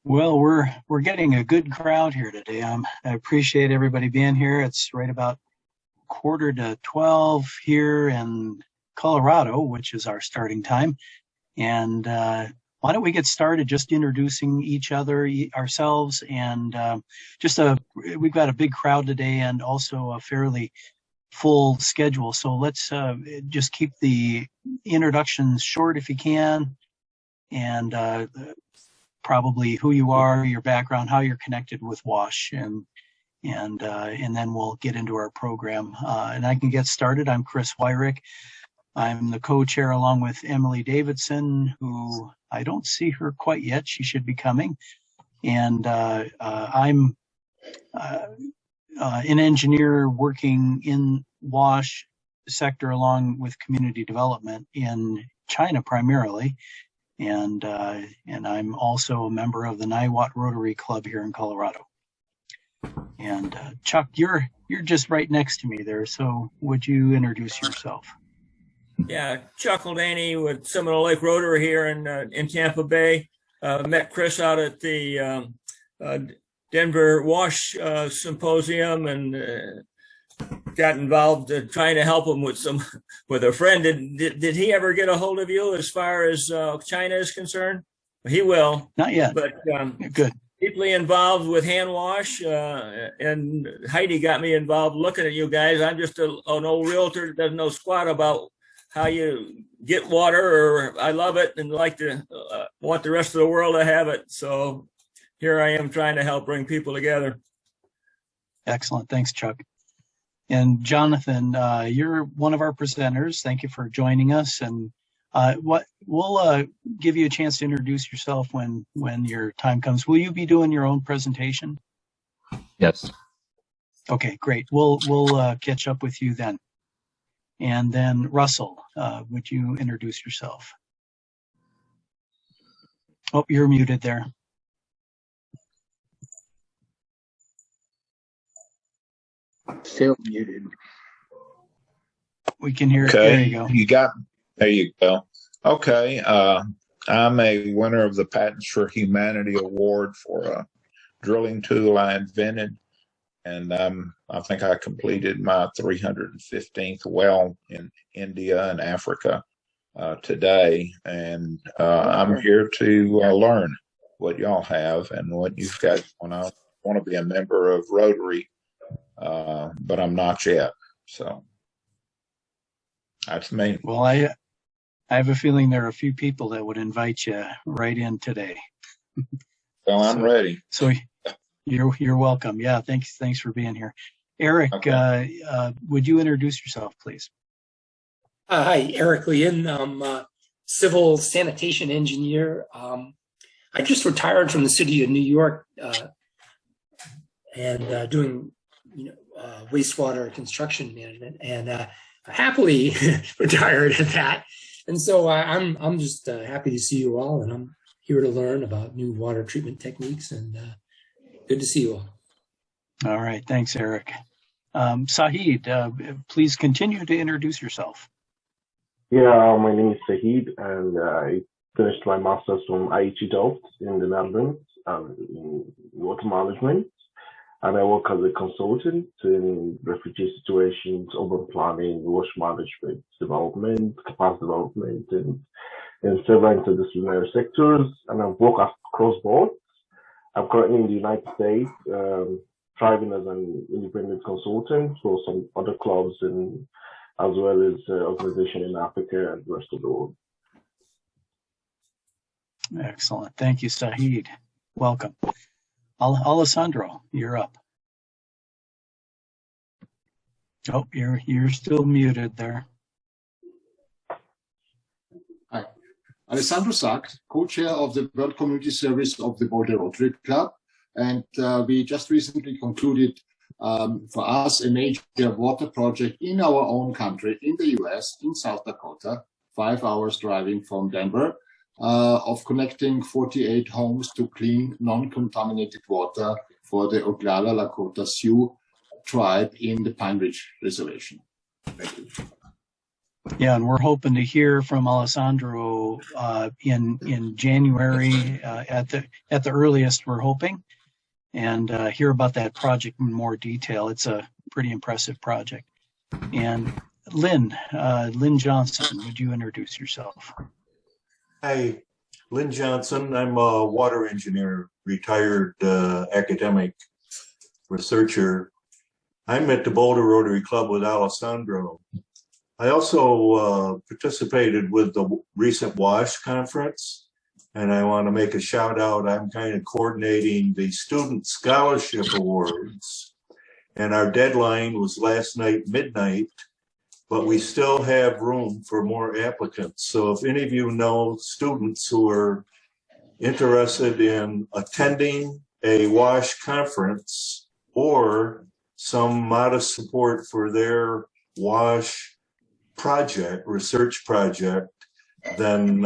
Well, we're getting a good crowd here today. I appreciate everybody being here. It's right about quarter to 12 here in Colorado, which is our starting time. And why don't we get started just introducing each other, ourselves, and we've got a big crowd today and also a fairly full schedule. So let's just keep the introductions short if you can, and probably who you are, your background, how you're connected with WASH, and then we'll get into our program. And I can get started. I'm Chris Wyrick. I'm the co-chair along with Emily Davidson, who I don't see her quite yet. She should be coming. And I'm an engineer working in WASH sector along with community development in China primarily. And I'm also a member of the Niwot Rotary Club here in Colorado. And Chuck, you're just right next to me there. So would you introduce yourself? Yeah, Chuck Mulvaney with Seminole Lake Rotary here in Tampa Bay. Met Chris out at the Denver WASH Symposium and got involved trying to help him with a friend. Did he ever get a hold of you as far as China is concerned? He will. Not yet. But good. Deeply involved with hand wash, and Heidi got me involved looking at you guys. I'm just an old realtor that doesn't know squat about how you get water, or I love it and like to want the rest of the world to have it. So here I am trying to help bring people together. Excellent. Thanks, Chuck. And Jonathan, you're one of our presenters. Thank you for joining us. And we'll give you a chance to introduce yourself when your time comes. Will you be doing your own presentation? Yes. Okay, great. We'll catch up with you then. And then Russell, would you introduce yourself? Oh, you're muted there. Still muted. We can hear. Okay, There you go. There you go. Okay, I'm a winner of the Patents for Humanity Award for a drilling tool I invented, and I think I completed my 315th well in India and Africa today, and I'm here to learn what y'all have and what you've got going on. I want to be a member of Rotary, but I'm not yet. So that's me. Well, I have a feeling there are a few people that would invite you right in today. Well, I'm ready. So you're welcome. Yeah, thanks for being here. Eric, okay. Would you introduce yourself, please? Hi, Eric Leon. I'm a civil sanitation engineer. I just retired from the city of New York and doing wastewater construction management, and happily retired at that. And so I'm just happy to see you all, and I'm here to learn about new water treatment techniques, and good to see you all. All right, thanks, Eric. Sahid, please continue to introduce yourself. Yeah, my name is Sahid, and I finished my master's from IHE Delft in the Netherlands in water management. And I work as a consultant in refugee situations, urban planning, wash management, development, capacity development, and in several interdisciplinary sectors. And I work across board. I'm currently in the United States, thriving as an independent consultant for some other clubs, and as well as organization in Africa and the rest of the world. Excellent. Thank you, Sahid. Welcome. Alessandro, you're up. Oh, you're still muted there. Hi, Alessandro Sachs, co-chair of the World Community Service of the Boulder Rotary Club, and we just recently concluded for us a major water project in our own country, in the US, in South Dakota, 5 hours driving from Denver, of connecting 48 homes to clean, non-contaminated water for the Oglala Lakota Sioux tribe in the Pine Ridge Reservation. Thank you. Yeah, and we're hoping to hear from Alessandro in January at the earliest. We're hoping, and hear about that project in more detail. It's a pretty impressive project. And Lynn Johnson, would you introduce yourself? Hi, Lynn Johnson. I'm a water engineer, retired academic researcher. I'm at the Boulder Rotary Club with Alessandro. I also participated with the recent WASH conference, and I want to make a shout out. I'm kind of coordinating the Student Scholarship Awards, and our deadline was last night, midnight, but we still have room for more applicants. So if any of you know students who are interested in attending a WASH conference or some modest support for their WASH project, research project, then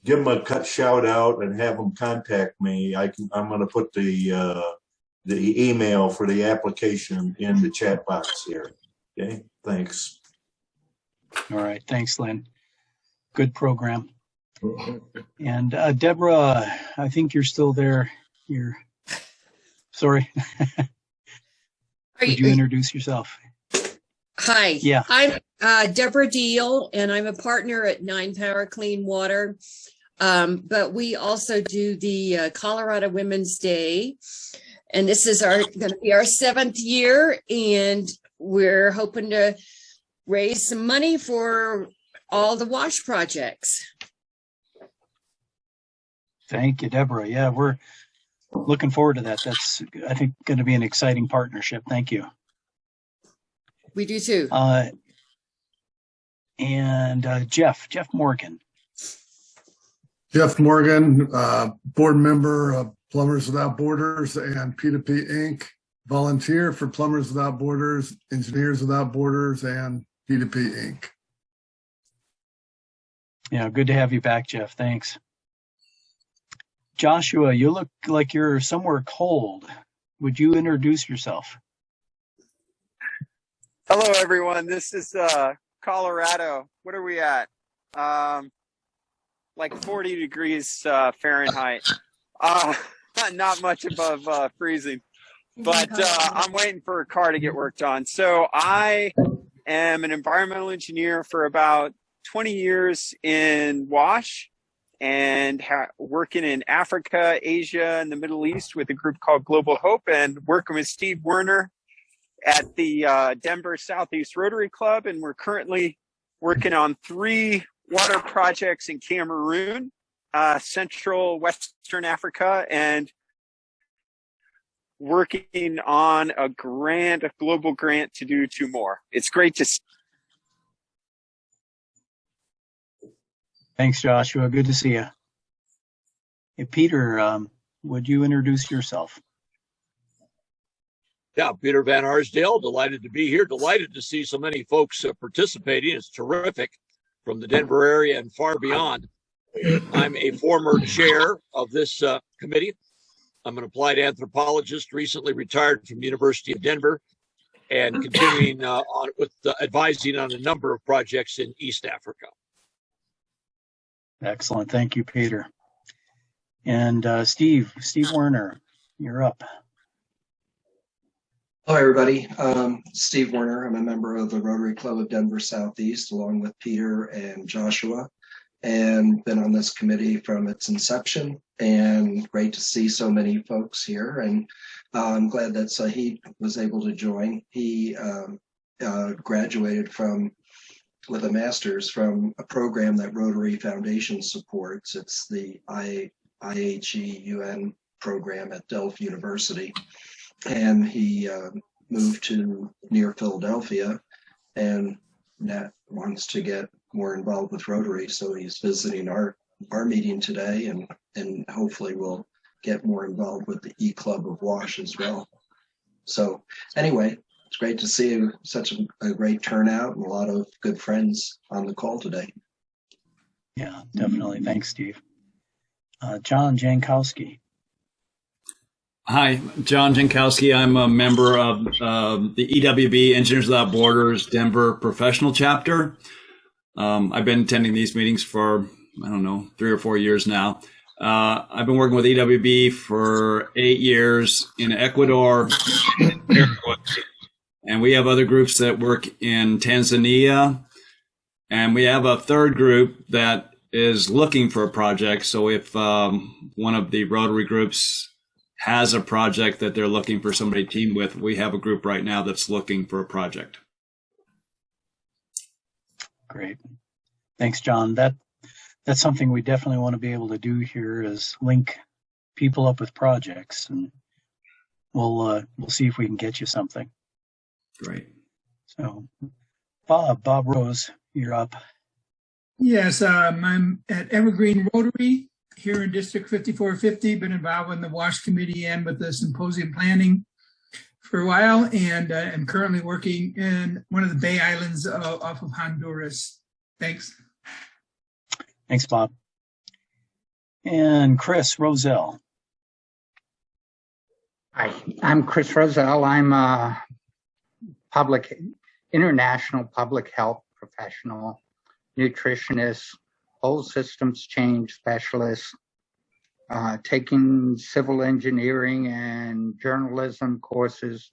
give them a shout out and have them contact me. I'm going to put the email for the application in the chat box here. Okay, thanks. All right, thanks, Lynn. Good program. And Deborah, I think you're still there. Sorry. Would you introduce yourself? Hi. Yeah. I'm Deborah Deal, and I'm a partner at 9 Power Clean Water. But we also do the Colorado Women's Day, and this is going to be our 7th year, and we're hoping to raise some money for all the WASH projects. Thank you, Deborah. Yeah, we're looking forward to that. That's, I think, going to be an exciting partnership. Thank you. We do too. And Jeff Morgan. Jeff Morgan, board member of Plumbers Without Borders and P2P Inc., volunteer for Plumbers Without Borders, Engineers Without Borders, and P2P Inc. Yeah, good to have you back, Jeff. Thanks. Joshua, you look like you're somewhere cold. Would you introduce yourself? Hello, everyone. This is Colorado. What are we at? Like 40 degrees Fahrenheit. Not much above freezing. But I'm waiting for a car to get worked on. So I am an environmental engineer for about 20 years in WASH and working in Africa, Asia, and the Middle East with a group called Global Hope, and working with Steve Werner at the Denver Southeast Rotary Club. And we're currently working on 3 water projects in Cameroon, Central Western Africa, and working on a global grant to do 2 more. It's great to see. Thanks, Joshua. Good to see you. Hey, Peter, would you introduce yourself? Yeah, Peter Van Arsdale, delighted to be here. Delighted to see so many folks participating. It's terrific from the Denver area and far beyond. I'm a former chair of this committee. I'm an applied anthropologist, recently retired from the University of Denver, and continuing on with advising on a number of projects in East Africa. Excellent. Thank you, Peter. And Steve Werner, you're up. Hello, everybody. Steve Werner. I'm a member of the Rotary Club of Denver Southeast, along with Peter and Joshua, and been on this committee from its inception. And great to see so many folks here. And I'm glad that Sahid was able to join. He graduated with a master's from a program that Rotary Foundation supports. It's the IHE-UN program at Delft University. And he moved to near Philadelphia and wants to get more involved with Rotary. So he's visiting our meeting today, and hopefully we'll get more involved with the E-Club of WASH as well. So anyway, it's great to see such a great turnout and a lot of good friends on the call today. Yeah, definitely. Thanks, Steve. John Jankowski. Hi, John Jankowski. I'm a member of the EWB, Engineers Without Borders, Denver Professional Chapter. I've been attending these meetings for, I don't know, 3 or 4 years now. I've been working with EWB for 8 years in Ecuador, and we have other groups that work in Tanzania, and we have a third group that is looking for a project. So if one of the Rotary groups has a project that they're looking for somebody to team with, we have a group right now that's looking for a project. Great. Thanks, John. That's something we definitely want to be able to do here, is link people up with projects, and we'll see if we can get you something. Great. So Bob Rose, you're up. Yes, I'm at Evergreen Rotary here in District 5450, been involved in the WASH committee and with the symposium planning for a while, and I'm currently working in one of the Bay Islands off of Honduras. Thanks. Thanks, Bob. And Chris Roselle. Hi, I'm Chris Roselle. I'm a international public health professional, nutritionist, whole systems change specialist, taking civil engineering and journalism courses.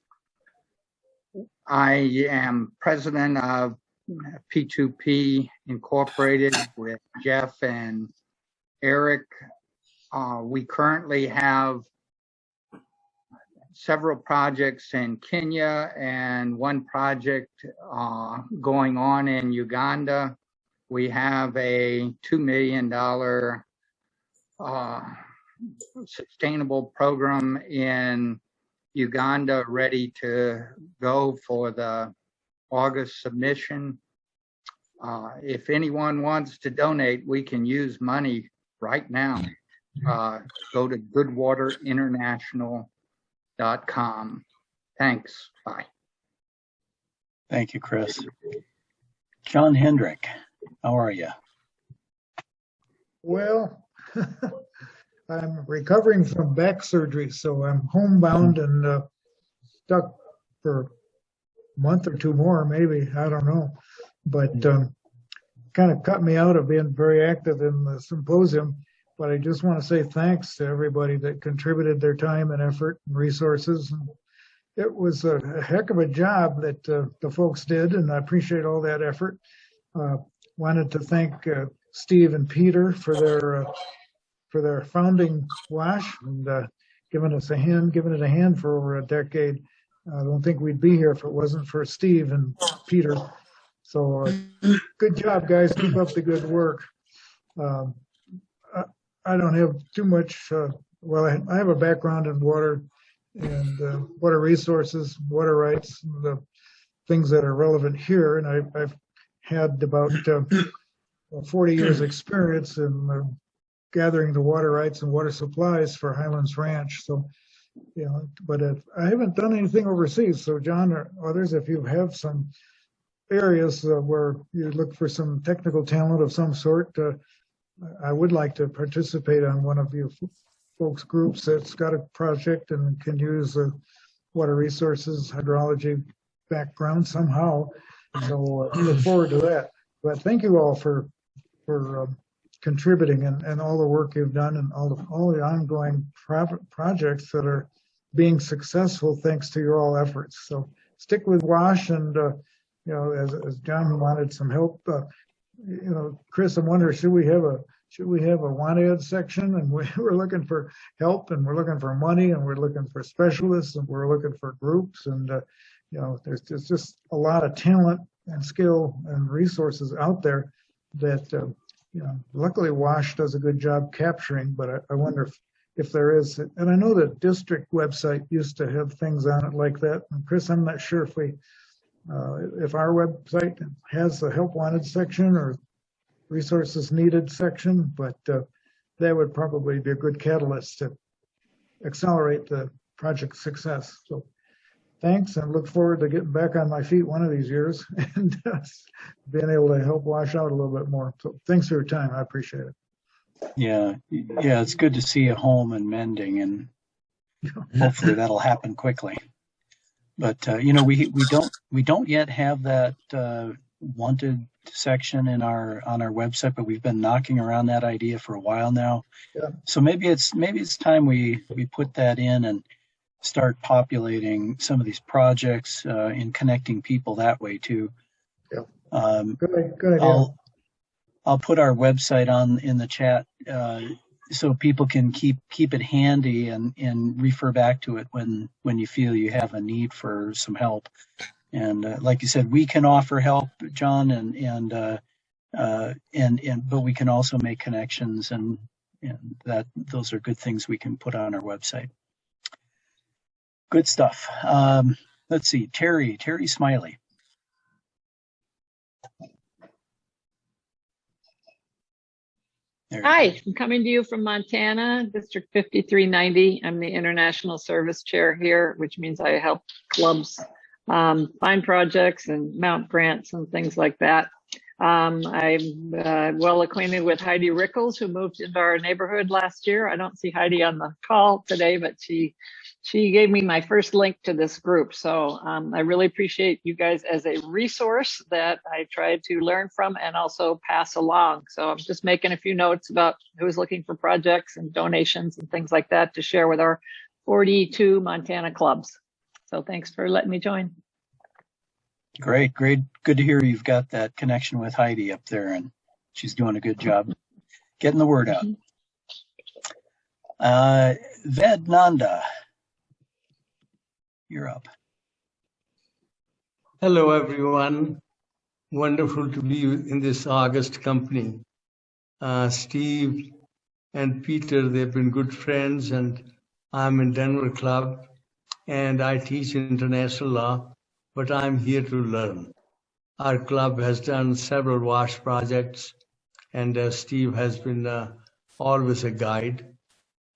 I am president of P2P Incorporated with Jeff and Eric. We currently have several projects in Kenya and one project going on in Uganda. We have a $2 million sustainable program in Uganda ready to go for the August submission. If anyone wants to donate, we can use money right now. Go to goodwaterinternational.com. Thanks. Bye. Thank you, Chris. John Hendrick, how are you? Well, I'm recovering from back surgery, so I'm homebound and stuck for a month or two more, maybe, I don't know. But kind of cut me out of being very active in the symposium. But I just want to say thanks to everybody that contributed their time and effort and resources. It was a heck of a job that the folks did, and I appreciate all that effort. Wanted to thank Steve and Peter for their founding WASH and giving it a hand for over a decade. I don't think we'd be here if it wasn't for Steve and Peter. So good job, guys. Keep up the good work. I don't have too much. Well, I have a background in water and water resources, water rights, the things that are relevant here. And I've had about 40 years experience in gathering the water rights and water supplies for Highlands Ranch. So, you know, but I haven't done anything overseas. So John or others, if you have some areas where you look for some technical talent of some sort, I would like to participate on one of you folks' groups that's got a project and can use water resources, hydrology background somehow. So I look forward to that. But thank you all for contributing and all the work you've done and all the ongoing projects that are being successful thanks to your all efforts. So stick with WASH, and you know, as John wanted some help, you know, Chris, I'm wondering, should we have a want ad section? And we're looking for help, and we're looking for money, and we're looking for specialists, and we're looking for groups, and you know, there's just a lot of talent and skill and resources out there that you know, luckily WASH does a good job capturing, but I wonder if there is, and I know the district website used to have things on it like that. And Chris, I'm not sure if our website has the help wanted section or resources needed section, but that would probably be a good catalyst to accelerate the project success. So thanks, and look forward to getting back on my feet one of these years and being able to help WASH out a little bit more. So thanks for your time. I appreciate it. Yeah, it's good to see you home and mending, and hopefully that'll happen quickly. But you know, we don't yet have that wanted section in on our website, but we've been knocking around that idea for a while now. Yeah. So maybe it's time we put that in and start populating some of these projects and connecting people that way too. Yeah. Good idea. I'll put our website in the chat so people can keep it handy and refer back to it when you feel you have a need for some help. And like you said, we can offer help, John, but we can also make connections, and that those are good things we can put on our website. Good stuff. Let's see, Terry Smiley. Hi, I'm coming to you from Montana, District 5390. I'm the International Service Chair here, which means I help clubs find projects and mount grants and things like that. I'm well acquainted with Heidi Rickles, who moved into our neighborhood last year. I don't see Heidi on the call today, but she gave me my first link to this group. So I really appreciate you guys as a resource that I try to learn from and also pass along. So I'm just making a few notes about who's looking for projects and donations and things like that to share with our 42 Montana clubs. So thanks for letting me join. Great. Good to hear you've got that connection with Heidi up there, and she's doing a good job getting the word out. Ved Nanda, you're up. Hello, everyone. Wonderful to be in this August company. Steve and Peter, they've been good friends, and I'm in Denver Club, and I teach international law, but I'm here to learn. Our club has done several WASH projects, and Steve has been always a guide,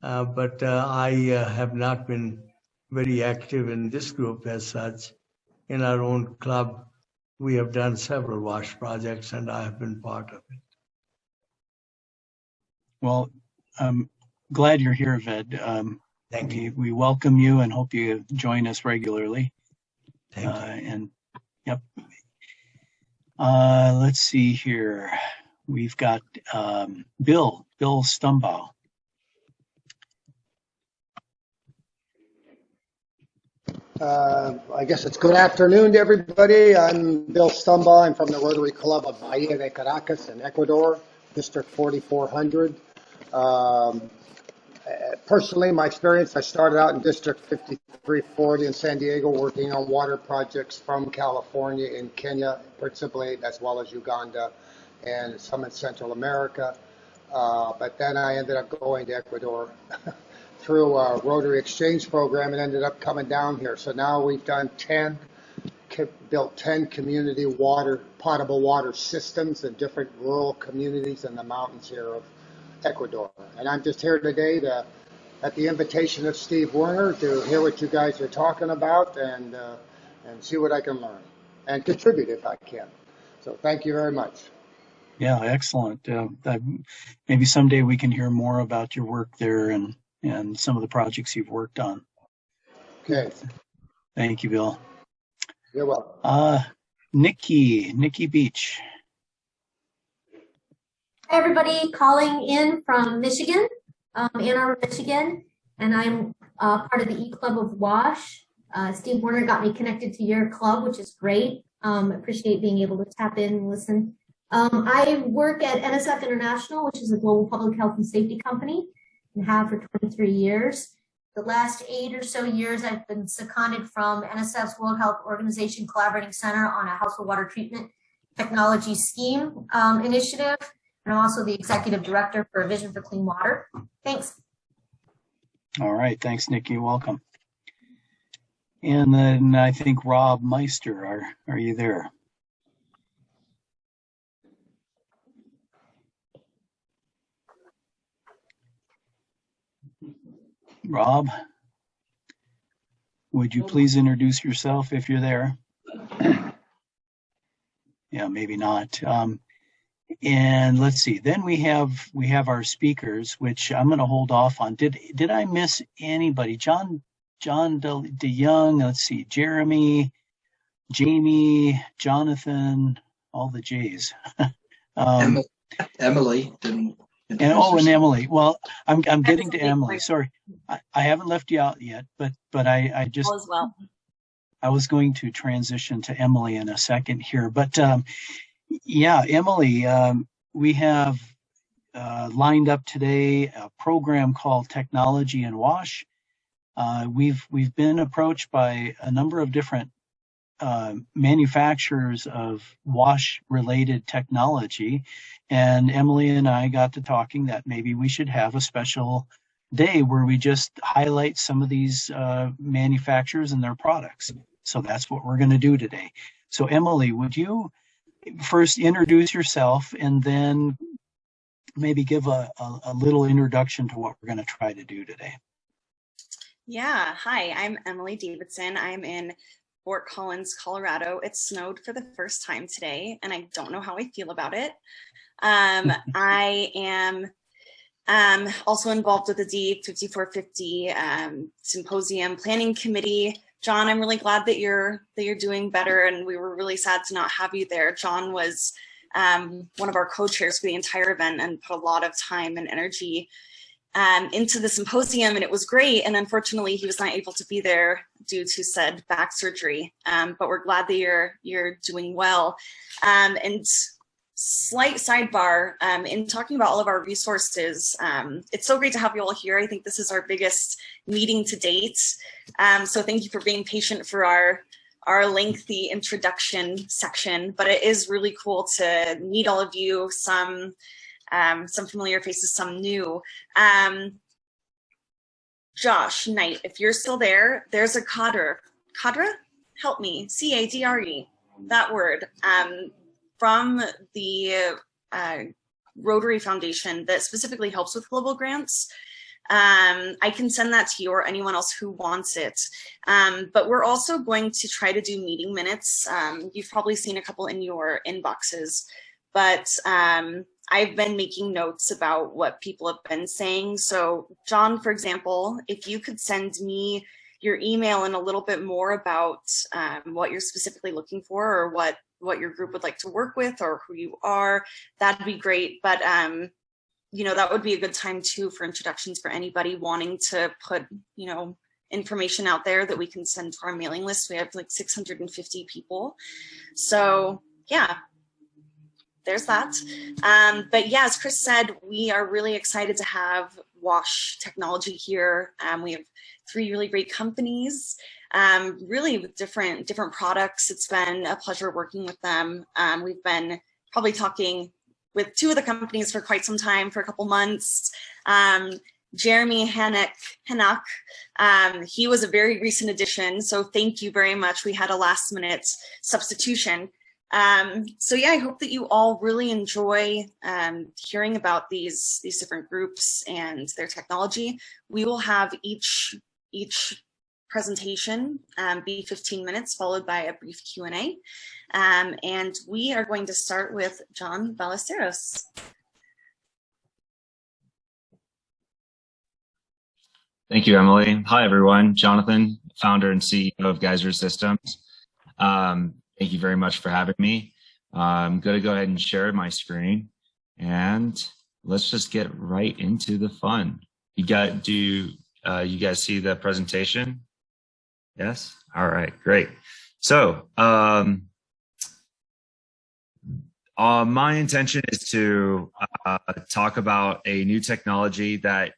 but I have not been very active in this group as such. In our own club, we have done several WASH projects, and I have been part of it. Well, I'm glad you're here, Ved. Thank you. We welcome you and hope you join us regularly. Thank you. And yep. Let's see here. We've got Bill Stumbaugh. I guess it's good afternoon to everybody. I'm Bill Stumbaugh. I'm from the Rotary Club of Bahia de Caracas in Ecuador, District 4400. Personally, my experience, I started out in District 5340 in San Diego working on water projects from California in Kenya, principally, as well as Uganda and some in Central America. But then I ended up going to Ecuador through a Rotary exchange program and ended up coming down here. So now we've done built 10 community potable water systems in different rural communities in the mountains here of Ecuador. And I'm just here today at the invitation of Steve Werner to hear what you guys are talking about and see what I can learn and contribute if I can. So thank you very much. Yeah, excellent. Maybe someday we can hear more about your work there and some of the projects you've worked on. Okay. Thank you, Bill. You're welcome. Nikki Beach. Hi, everybody. Calling in from Michigan, Ann Arbor, Michigan, and I'm part of the E-Club of WASH. Steve Werner got me connected to your club, which is great. Appreciate being able to tap in and listen. I work at NSF International, which is a global public health and safety company, and have for 23 years. The last 8 or so years, I've been seconded from NSF's World Health Organization Collaborating Center on a household water treatment technology scheme initiative. And I'm also the executive director for Vision for Clean Water. Thanks. All right. Thanks, Nikki. Welcome. And then I think Rob Meister, are you there? Rob, would you please introduce yourself if you're there? Yeah, maybe not. And let's see. Then we have our speakers, which I'm going to hold off on. Did I miss anybody? John John DeYoung, let's see, Jeremy, Jamie, Jonathan, all the J's. Emily didn't. And Emily. Well, I'm getting to Emily. Sorry, I haven't left you out yet, but I just All as well. I was going to transition to Emily in a second here, but yeah, Emily, we have lined up today a program called Technology in Wash. We've been approached by a number of different manufacturers of wash-related technology, and Emily and I got to talking that maybe we should have a special day where we just highlight some of these manufacturers and their products. So that's what we're going to do today. So Emily, would you first introduce yourself and then maybe give a little introduction to what we're going to try to do today? Yeah, hi, I'm Emily Davidson. I'm in Fort Collins, Colorado. It snowed for the first time today, and I don't know how I feel about it. I am also involved with the D5450 Symposium Planning Committee. John, I'm really glad that you're doing better, and we were really sad to not have you there. John was one of our co-chairs for the entire event and put a lot of time and energy into the symposium, and it was great. And unfortunately, he was not able to be there due to said back surgery. But we're glad that you're doing well. And slight sidebar, in talking about all of our resources, it's so great to have you all here. I think this is our biggest meeting to date. So thank you for being patient for our lengthy introduction section, but it is really cool to meet all of you, some familiar faces, some new. Josh Knight, if you're still there, there's a cadre, help me, C-A-D-R-E, that word, from the Rotary Foundation that specifically helps with global grants. I can send that to you or anyone else who wants it. But we're also going to try to do meeting minutes. You've probably seen a couple in your inboxes, but I've been making notes about what people have been saying. So John, for example, if you could send me your email and a little bit more about what you're specifically looking for or what your group would like to work with or who you are, that'd be great. But you know, that would be a good time too for introductions for anybody wanting to put, you know, information out there that we can send to our mailing list. We have like 650 people. So yeah, there's that. But yeah, as Chris said, we are really excited to have Wash Technology here. We have 3 really great companies, really with different products. It's been a pleasure working with them. We've been probably talking with 2 of the companies for quite some time, for a couple months. Jeremy Henak, he was a very recent addition, so thank you very much. We had a last minute substitution. So yeah, I hope that you all really enjoy hearing about these different groups and their technology. We will have each presentation be 15 minutes, followed by a brief Q&A. And we are going to start with John Ballesteros. Thank you, Emily. Hi, everyone. Jonathan, founder and CEO of Geyser Systems. Thank you very much for having me. I'm going to go ahead and share my screen, and let's just get right into the fun. You guys see the presentation? Yes? All right, great. So my intention is to talk about a new technology that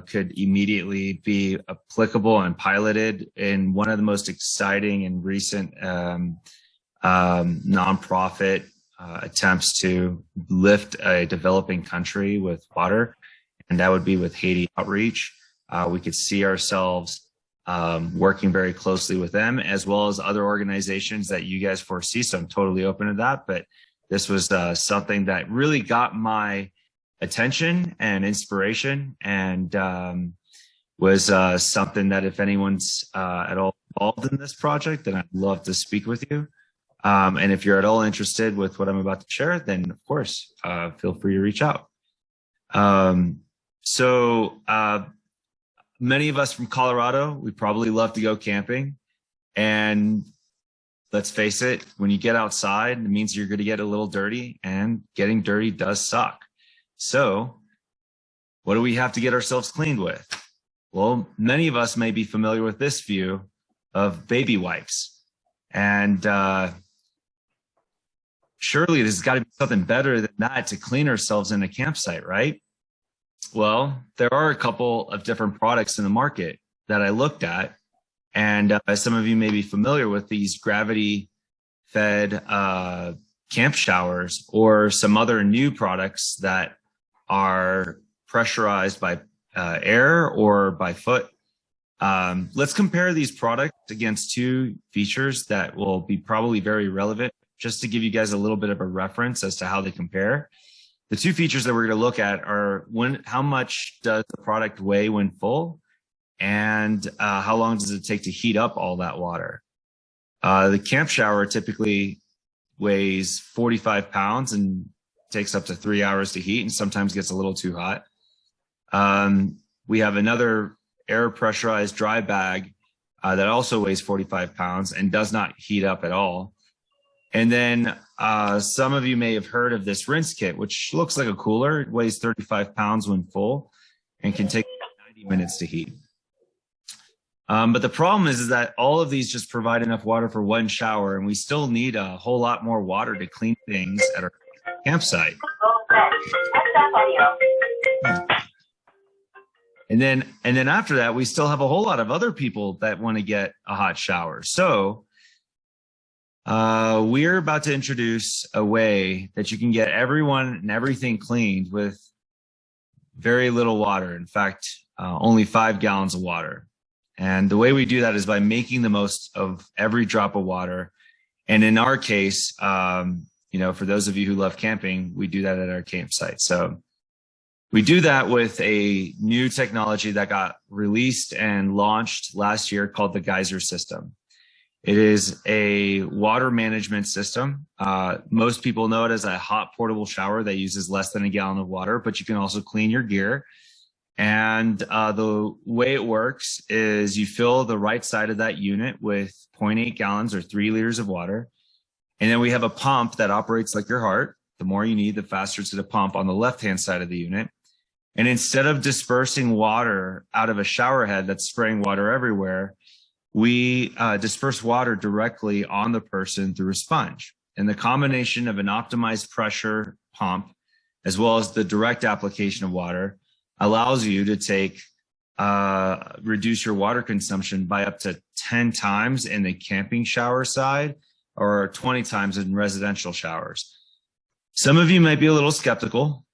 could immediately be applicable and piloted in one of the most exciting and recent nonprofit attempts to lift a developing country with water, and that would be with Haiti Outreach. We could see ourselves working very closely with them, as well as other organizations that you guys foresee, so I'm totally open to that. But this was something that really got my attention and inspiration, and was something that if anyone's at all involved in this project, then I'd love to speak with you. And if you're at all interested with what I'm about to share, then of course, feel free to reach out. So many of us from Colorado, we probably love to go camping. And let's face it, when you get outside, it means you're going to get a little dirty, and getting dirty does suck. So what do we have to get ourselves cleaned with? Well, many of us may be familiar with this view of baby wipes. And surely there's got to be something better than that to clean ourselves in a campsite, right? Well, there are a couple of different products in the market that I looked at. And some of you may be familiar with these gravity-fed camp showers, or some other new products that are pressurized by air or by foot. Let's compare these products against two features that will be probably very relevant, just to give you guys a little bit of a reference as to how they compare. The two features that we're going to look at are how much does the product weigh when full, and how long does it take to heat up all that water. The camp shower typically weighs 45 pounds and takes up to 3 hours to heat, and sometimes gets a little too hot. We have another air pressurized dry bag that also weighs 45 pounds and does not heat up at all. And then some of you may have heard of this rinse kit, which looks like a cooler. It weighs 35 pounds when full and can take 90 minutes to heat. But the problem is that all of these just provide enough water for one shower, and we still need a whole lot more water to clean things at our campsite. And then after that, we still have a whole lot of other people that want to get a hot shower. So we're about to introduce a way that you can get everyone and everything cleaned with very little water. In fact, only 5 gallons of water. And the way we do that is by making the most of every drop of water. And in our case, for those of you who love camping, we do that at our campsite. So we do that with a new technology that got released and launched last year called the Geyser system. It is a water management system. Most people know it as a hot portable shower that uses less than a gallon of water, but you can also clean your gear. And the way it works is you fill the right side of that unit with 0.8 gallons or 3 liters of water. And then we have a pump that operates like your heart. The more you need, the faster it's going to pump on the left-hand side of the unit. And instead of dispersing water out of a shower head that's spraying water everywhere, we disperse water directly on the person through a sponge. And the combination of an optimized pressure pump, as well as the direct application of water, allows you to reduce your water consumption by up to 10 times in the camping shower side, or 20 times in residential showers. Some of you might be a little skeptical.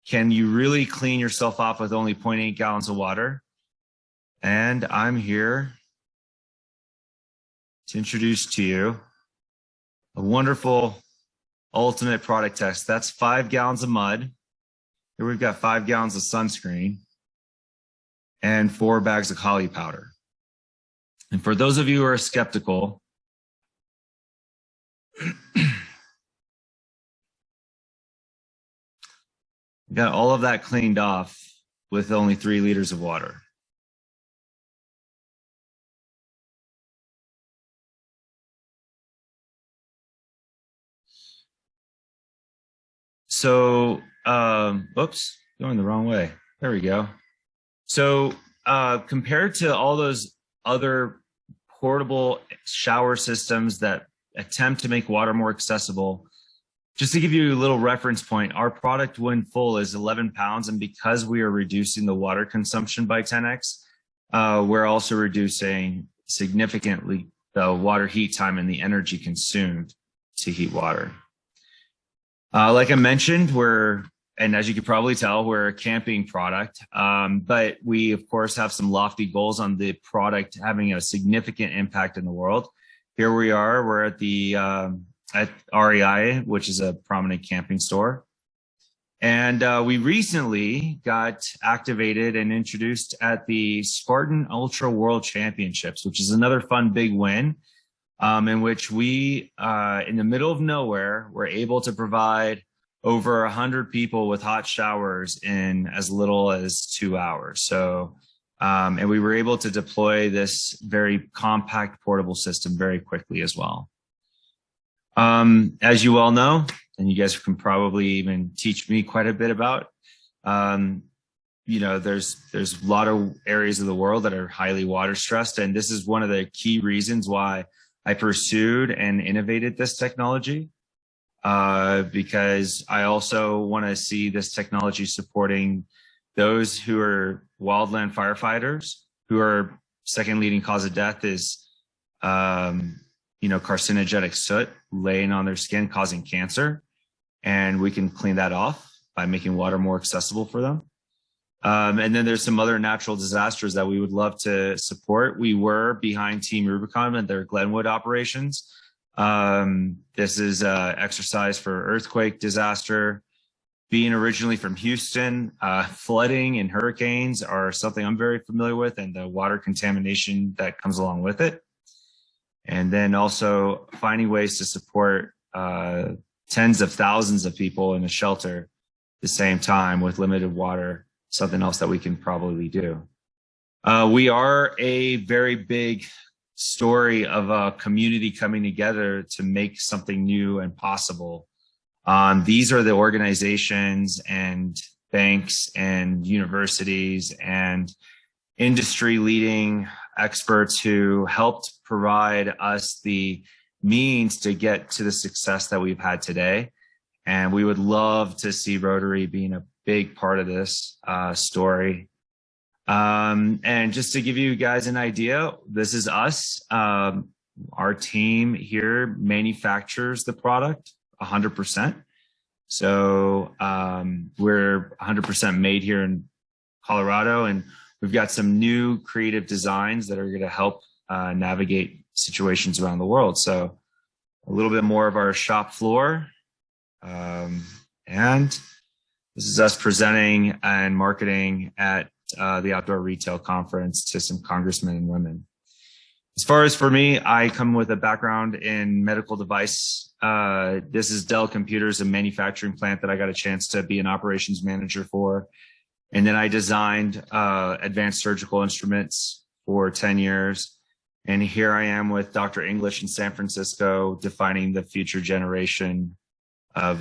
Can you really clean yourself off with only 0.8 gallons of water? And I'm here to introduce to you a wonderful ultimate product test. That's 5 gallons of mud. Here we've got 5 gallons of sunscreen and 4 bags of Kali powder. And for those of you who are skeptical, got all of that cleaned off with only 3 liters of water. So, oops, going the wrong way. There we go. So compared to all those other portable shower systems that attempt to make water more accessible, just to give you a little reference point, our product when full is 11 pounds. And because we are reducing the water consumption by 10x, we're also reducing significantly the water heat time and the energy consumed to heat water. Like I mentioned, and as you can probably tell, we're a camping product, but we, of course, have some lofty goals on the product having a significant impact in the world. Here we are, we're at the at REI, which is a prominent camping store. And we recently got activated and introduced at the Spartan Ultra World Championships, which is another fun big win, in which we, in the middle of nowhere, were able to provide over 100 people with hot showers in as little as 2 hours. So And we were able to deploy this very compact portable system very quickly as well. As you all know, and you guys can probably even teach me quite a bit about, you know, there's a lot of areas of the world that are highly water stressed. And this is one of the key reasons why I pursued and innovated this technology, because I also want to see this technology supporting those who are wildland firefighters, who are second leading cause of death is, you know, carcinogenic soot laying on their skin causing cancer. And we can clean that off by making water more accessible for them. And then there's some other natural disasters that we would love to support. We were behind Team Rubicon and their Glenwood operations. This is an exercise for earthquake disaster. Being originally from Houston, flooding and hurricanes are something I'm very familiar with, and the water contamination that comes along with it. And then also finding ways to support tens of thousands of people in a shelter at the same time with limited water, something else that we can probably do. We are a very big story of a community coming together to make something new and possible. These are the organizations and banks and universities and industry leading experts who helped provide us the means to get to the success that we've had today. And we would love to see Rotary being a big part of this story. And just to give you guys an idea, this is us. Our team here manufactures the product 100%. So we're 100% made here in Colorado, and we've got some new creative designs that are going to help navigate situations around the world. So a little bit more of our shop floor. And this is us presenting and marketing at the Outdoor Retail Conference to some congressmen and women. As far as for me, I come with a background in medical device. This is Dell Computers, a manufacturing plant that I got a chance to be an operations manager for. And then I designed advanced surgical instruments for 10 years. And here I am with Dr. English in San Francisco, defining the future generation of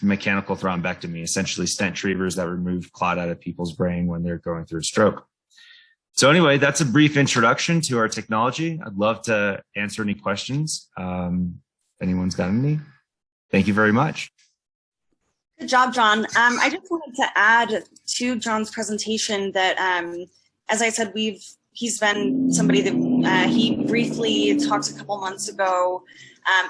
mechanical thrombectomy, essentially stent retrievers that remove clot out of people's brain when they're going through a stroke. So anyway, that's a brief introduction to our technology. I'd love to answer any questions. If anyone's got any, thank you very much. Good job, John. I just wanted to add to John's presentation that, as I said, he's been somebody that he briefly talked a couple months ago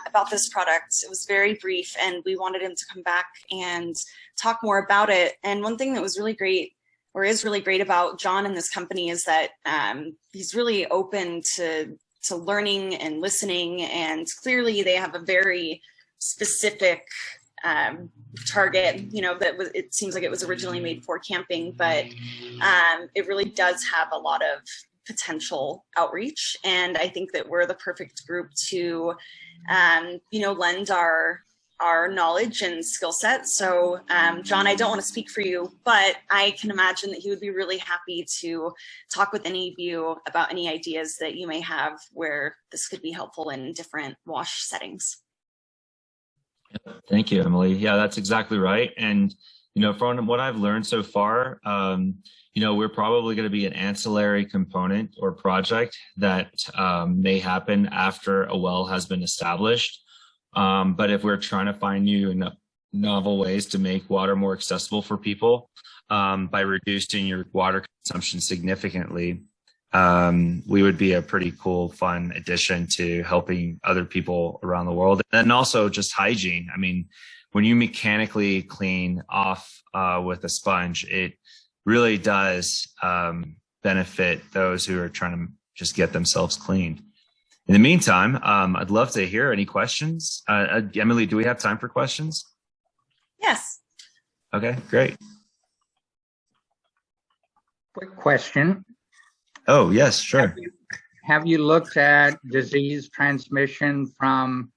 about this product. It was very brief, and we wanted him to come back and talk more about it. And one thing that was really great, or is really great about John and this company, is that he's really open to learning and listening, and clearly they have a very specific target, you know, it seems like it was originally made for camping, but it really does have a lot of potential outreach. And I think that we're the perfect group to, you know, lend our knowledge and skill set. So, John, I don't want to speak for you, but I can imagine that he would be really happy to talk with any of you about any ideas that you may have where this could be helpful in different WASH settings. Thank you, Emily. Yeah, that's exactly right. And, you know, from what I've learned so far, you know, we're probably going to be an ancillary component or project that may happen after a well has been established. But if we're trying to find new and novel ways to make water more accessible for people by reducing your water consumption significantly, we would be a pretty cool, fun addition to helping other people around the world. And also just hygiene. I mean, when you mechanically clean off with a sponge, it really does benefit those who are trying to just get themselves cleaned. In the meantime, I'd love to hear any questions. Emily, do we have time for questions? Yes. Okay, great. Quick question. Oh, yes, sure. Have you looked at disease transmission from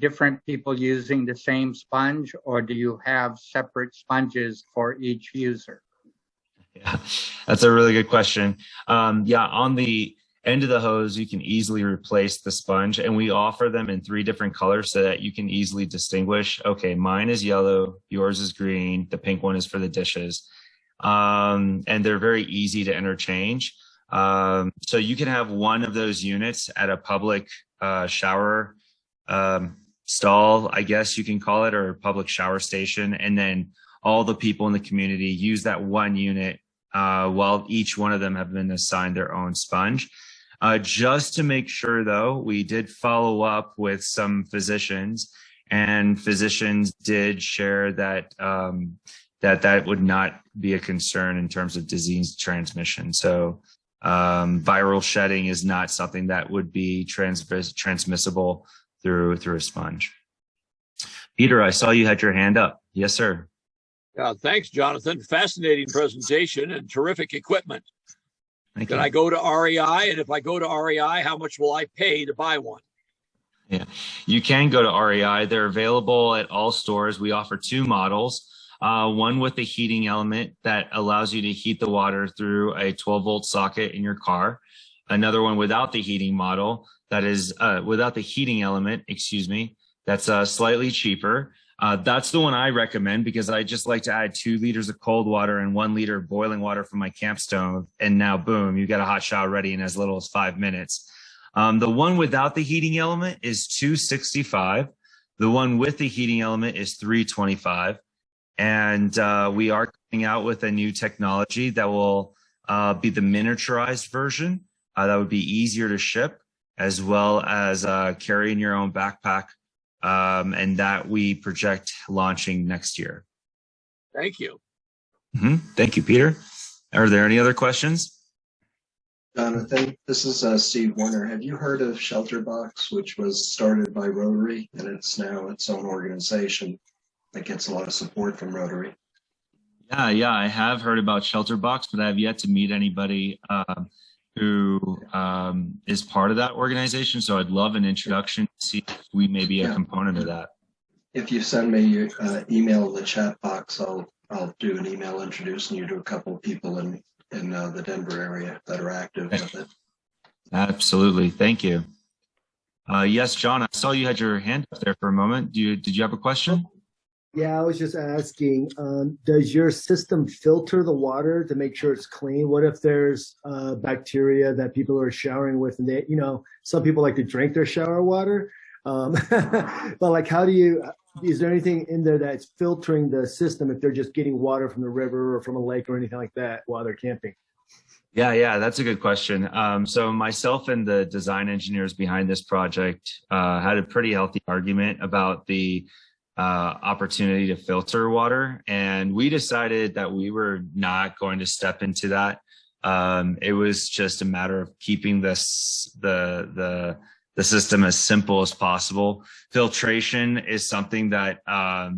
different people using the same sponge, or do you have separate sponges for each user? Yeah, that's a really good question. Yeah, on the end of the hose, you can easily replace the sponge, and we offer them in 3 different colors so that you can easily distinguish, okay, mine is yellow, yours is green, the pink one is for the dishes. And they're very easy to interchange. So you can have one of those units at a public shower stall, I guess you can call it, or a public shower station, and then all the people in the community use that one unit while each one of them have been assigned their own sponge. Just to make sure, though, we did follow up with some physicians, and physicians did share that that would not be a concern in terms of disease transmission. So viral shedding is not something that would be transmissible through a sponge. Peter, I saw you had your hand up. Yes, sir. Thanks, Jonathan. Fascinating presentation and terrific equipment. Thank Can you. I go to REI? And if I go to REI, how much will I pay to buy one? Yeah, you can go to REI. They're available at all stores. We offer 2 models. One with a heating element that allows you to heat the water through a 12-volt socket in your car. Another one without the heating model that is without the heating element, excuse me, that's slightly cheaper. That's the one I recommend because I just like to add 2 liters of cold water and 1 liter of boiling water from my camp stove. And now, boom, you got a hot shower ready in as little as 5 minutes. The one without the heating element is $265. The one with the heating element is $325. And we are coming out with a new technology that will be the miniaturized version. That would be easier to ship, as well as carry in your own backpack. And that we project launching next year. Thank you. Thank you, Peter. Are there any other questions? Jonathan, this is Steve Warner. Have you heard of Shelterbox, which was started by Rotary, and it's now its own organization that gets a lot of support from Rotary? Yeah, I have heard about Shelterbox, but I have yet to meet anybody who is part of that organization. So I'd love an introduction to see if we may be a component of that. If you send me your email in the chat box, I'll do an email introducing you to a couple of people in the Denver area that are active with it. Absolutely. Thank you. Yes, John, I saw you had your hand up there for a moment. Did you have a question? Yeah, I was just asking, does your system filter the water to make sure it's clean? What if there's bacteria that people are showering with, and they, some people like to drink their shower water. But like, is there anything in there that's filtering the system if they're just getting water from the river or from a lake or anything like that while they're camping? Yeah, that's a good question. So myself and the design engineers behind this project had a pretty healthy argument about the opportunity to filter water, and we decided that we were not going to step into that. It was just a matter of keeping the system as simple as possible. Filtration is something that I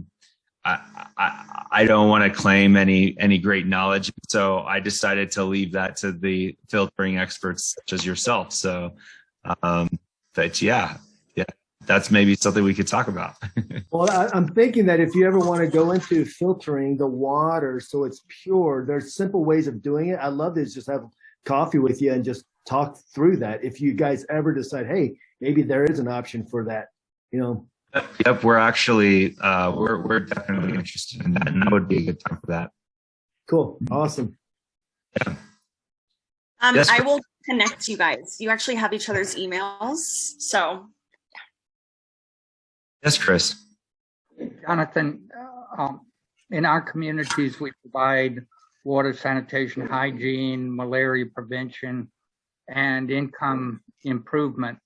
don't want to claim any great knowledge, so I decided to leave that to the filtering experts such as yourself. So, but yeah, that's maybe something we could talk about. Well, I'm thinking that if you ever want to go into filtering the water so it's pure, there's simple ways of doing it. I'd love to just have coffee with you and just talk through that. If you guys ever decide, hey, maybe there is an option for that, Yep, we're actually we're definitely interested in that, and that would be a good time for that. Cool, awesome. Yeah. Yes, I will connect you guys. You actually have each other's emails, so. Yes, Chris. Jonathan, in our communities, we provide water, sanitation, hygiene, malaria prevention, and income improvement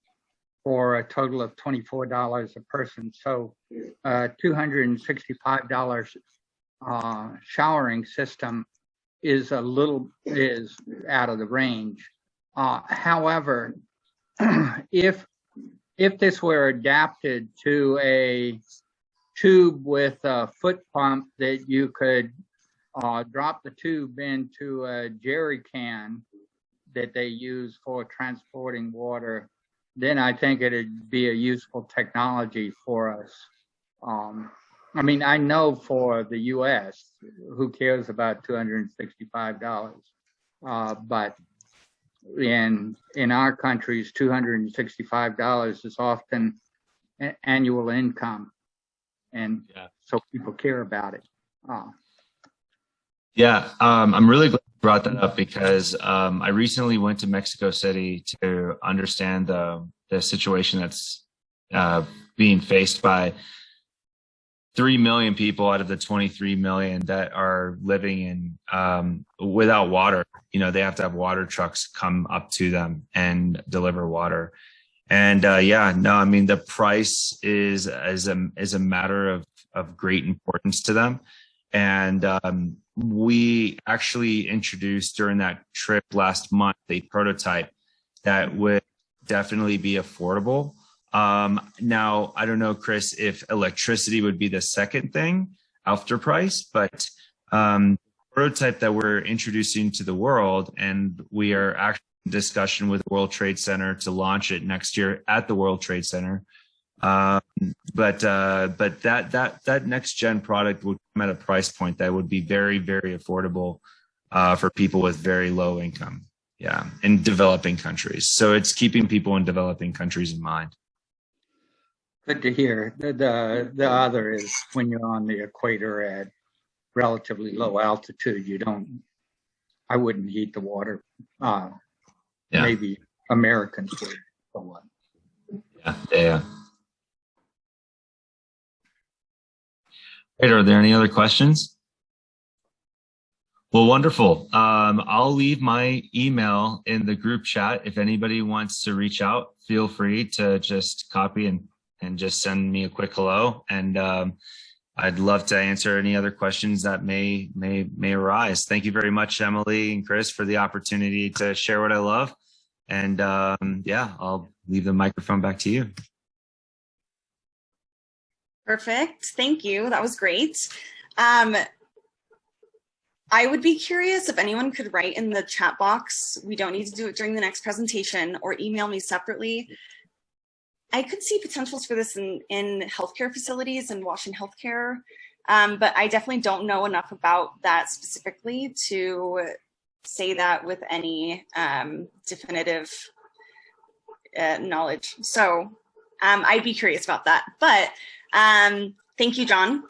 for a total of $24 a person. So $265 showering system is out of the range. However, if this were adapted to a tube with a foot pump that you could drop the tube into a jerry can that they use for transporting water, then I think it'd be a useful technology for us. I mean, I know for the U.S., who cares about $265? But in our countries, $265 is often annual income, and so people care about it. Yeah, I'm really glad you brought that up because I recently went to Mexico City to understand the situation that's being faced by 3 million people out of the 23 million that are living in without water. You know, they have to have water trucks come up to them and deliver water. And I mean, the price is a matter of great importance to them. And we actually introduced during that trip last month a prototype that would definitely be affordable. Now, I don't know, Chris, if electricity would be the second thing after price, but prototype that we're introducing to the world, and we are actually in discussion with the World Trade Center to launch it next year at the World Trade Center. But that next gen product would come at a price point that would be very, very affordable for people with very low income. Yeah, in developing countries. So it's keeping people in developing countries in mind. Good to hear. The other is when you're on the equator at relatively low altitude, I wouldn't heat the water. Maybe Americans would. Yeah. Great. Are there any other questions? Well, wonderful. I'll leave my email in the group chat. If anybody wants to reach out, feel free to just copy and just send me a quick hello. And I'd love to answer any other questions that may arise. Thank you very much, Emily and Chris, for the opportunity to share what I love. And I'll leave the microphone back to you. Perfect. Thank you. That was great. I would be curious if anyone could write in the chat box. We don't need to do it during the next presentation, or email me separately. I could see potentials for this in healthcare facilities and Washington healthcare, but I definitely don't know enough about that specifically to say that with any definitive knowledge. So I'd be curious about that. But thank you, John.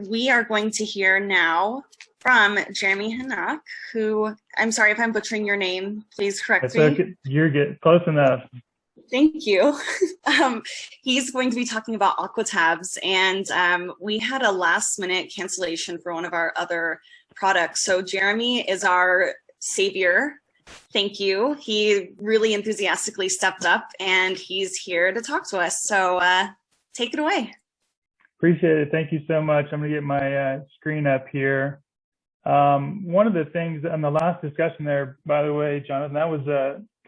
We are going to hear now from Jeremy Henak, who, I'm sorry if I'm butchering your name. Please correct me. Okay. You're good. Close enough. Thank you. He's going to be talking about Aquatabs, and we had a last minute cancellation for one of our other products. So Jeremy is our savior. Thank you. He really enthusiastically stepped up, and he's here to talk to us. So take it away. Appreciate it. Thank you so much. I'm going to get my screen up here. One of the things on the last discussion there, by the way, Jonathan, that was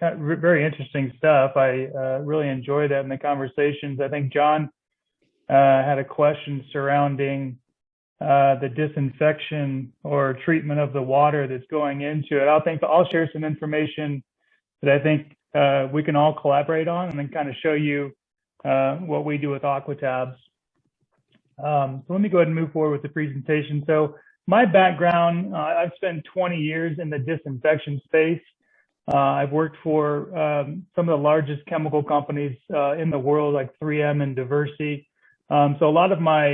very interesting stuff. I really enjoyed that in the conversations. I think John had a question surrounding the disinfection or treatment of the water that's going into it. I'll share some information that I think we can all collaborate on, and then kind of show you what we do with Aquatabs. So let me go ahead and move forward with the presentation. So my background, I've spent 20 years in the disinfection space. I've worked for some of the largest chemical companies in the world, like 3M and Diversey. So a lot of my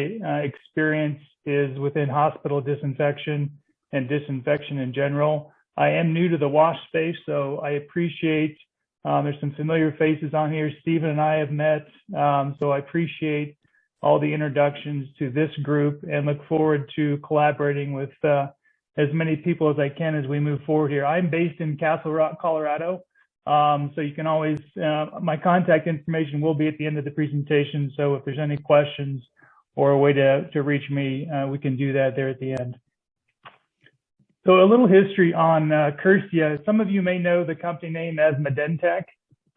experience is within hospital disinfection and disinfection in general. I am new to the wash space, so I appreciate there's some familiar faces on here. Stephen and I have met, so I appreciate all the introductions to this group and look forward to collaborating with as many people as I can as we move forward here. I'm based in Castle Rock, Colorado. So you can always, my contact information will be at the end of the presentation. So if there's any questions or a way to reach me, we can do that there at the end. So a little history on Kersia. Some of you may know the company name as Medentech.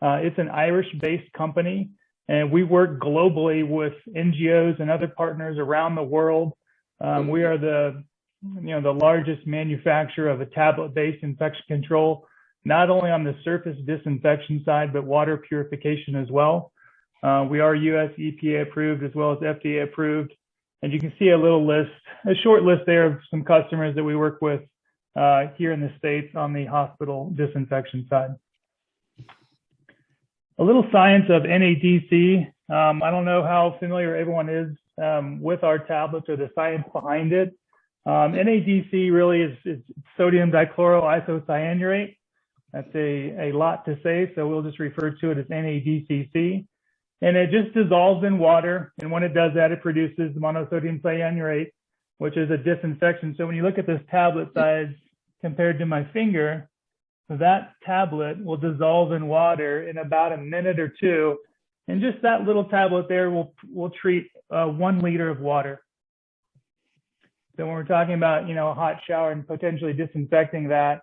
It's an Irish-based company, and we work globally with NGOs and other partners around the world. We are the largest manufacturer of a tablet-based infection control, not only on the surface disinfection side, but water purification as well. We are US EPA approved as well as FDA approved. And you can see a little list, a short list there of some customers that we work with here in the States on the hospital disinfection side. A little science of NADC. I don't know how familiar everyone is with our tablets or the science behind it. NADC really is sodium dichloroisocyanurate. That's a lot to say, so we'll just refer to it as NADCC. And it just dissolves in water, and when it does that, it produces monosodium cyanurate, which is a disinfection. So when you look at this tablet size compared to my finger, that tablet will dissolve in water in about a minute or two, and just that little tablet there will treat 1 liter of water. So when we're talking about, a hot shower and potentially disinfecting that,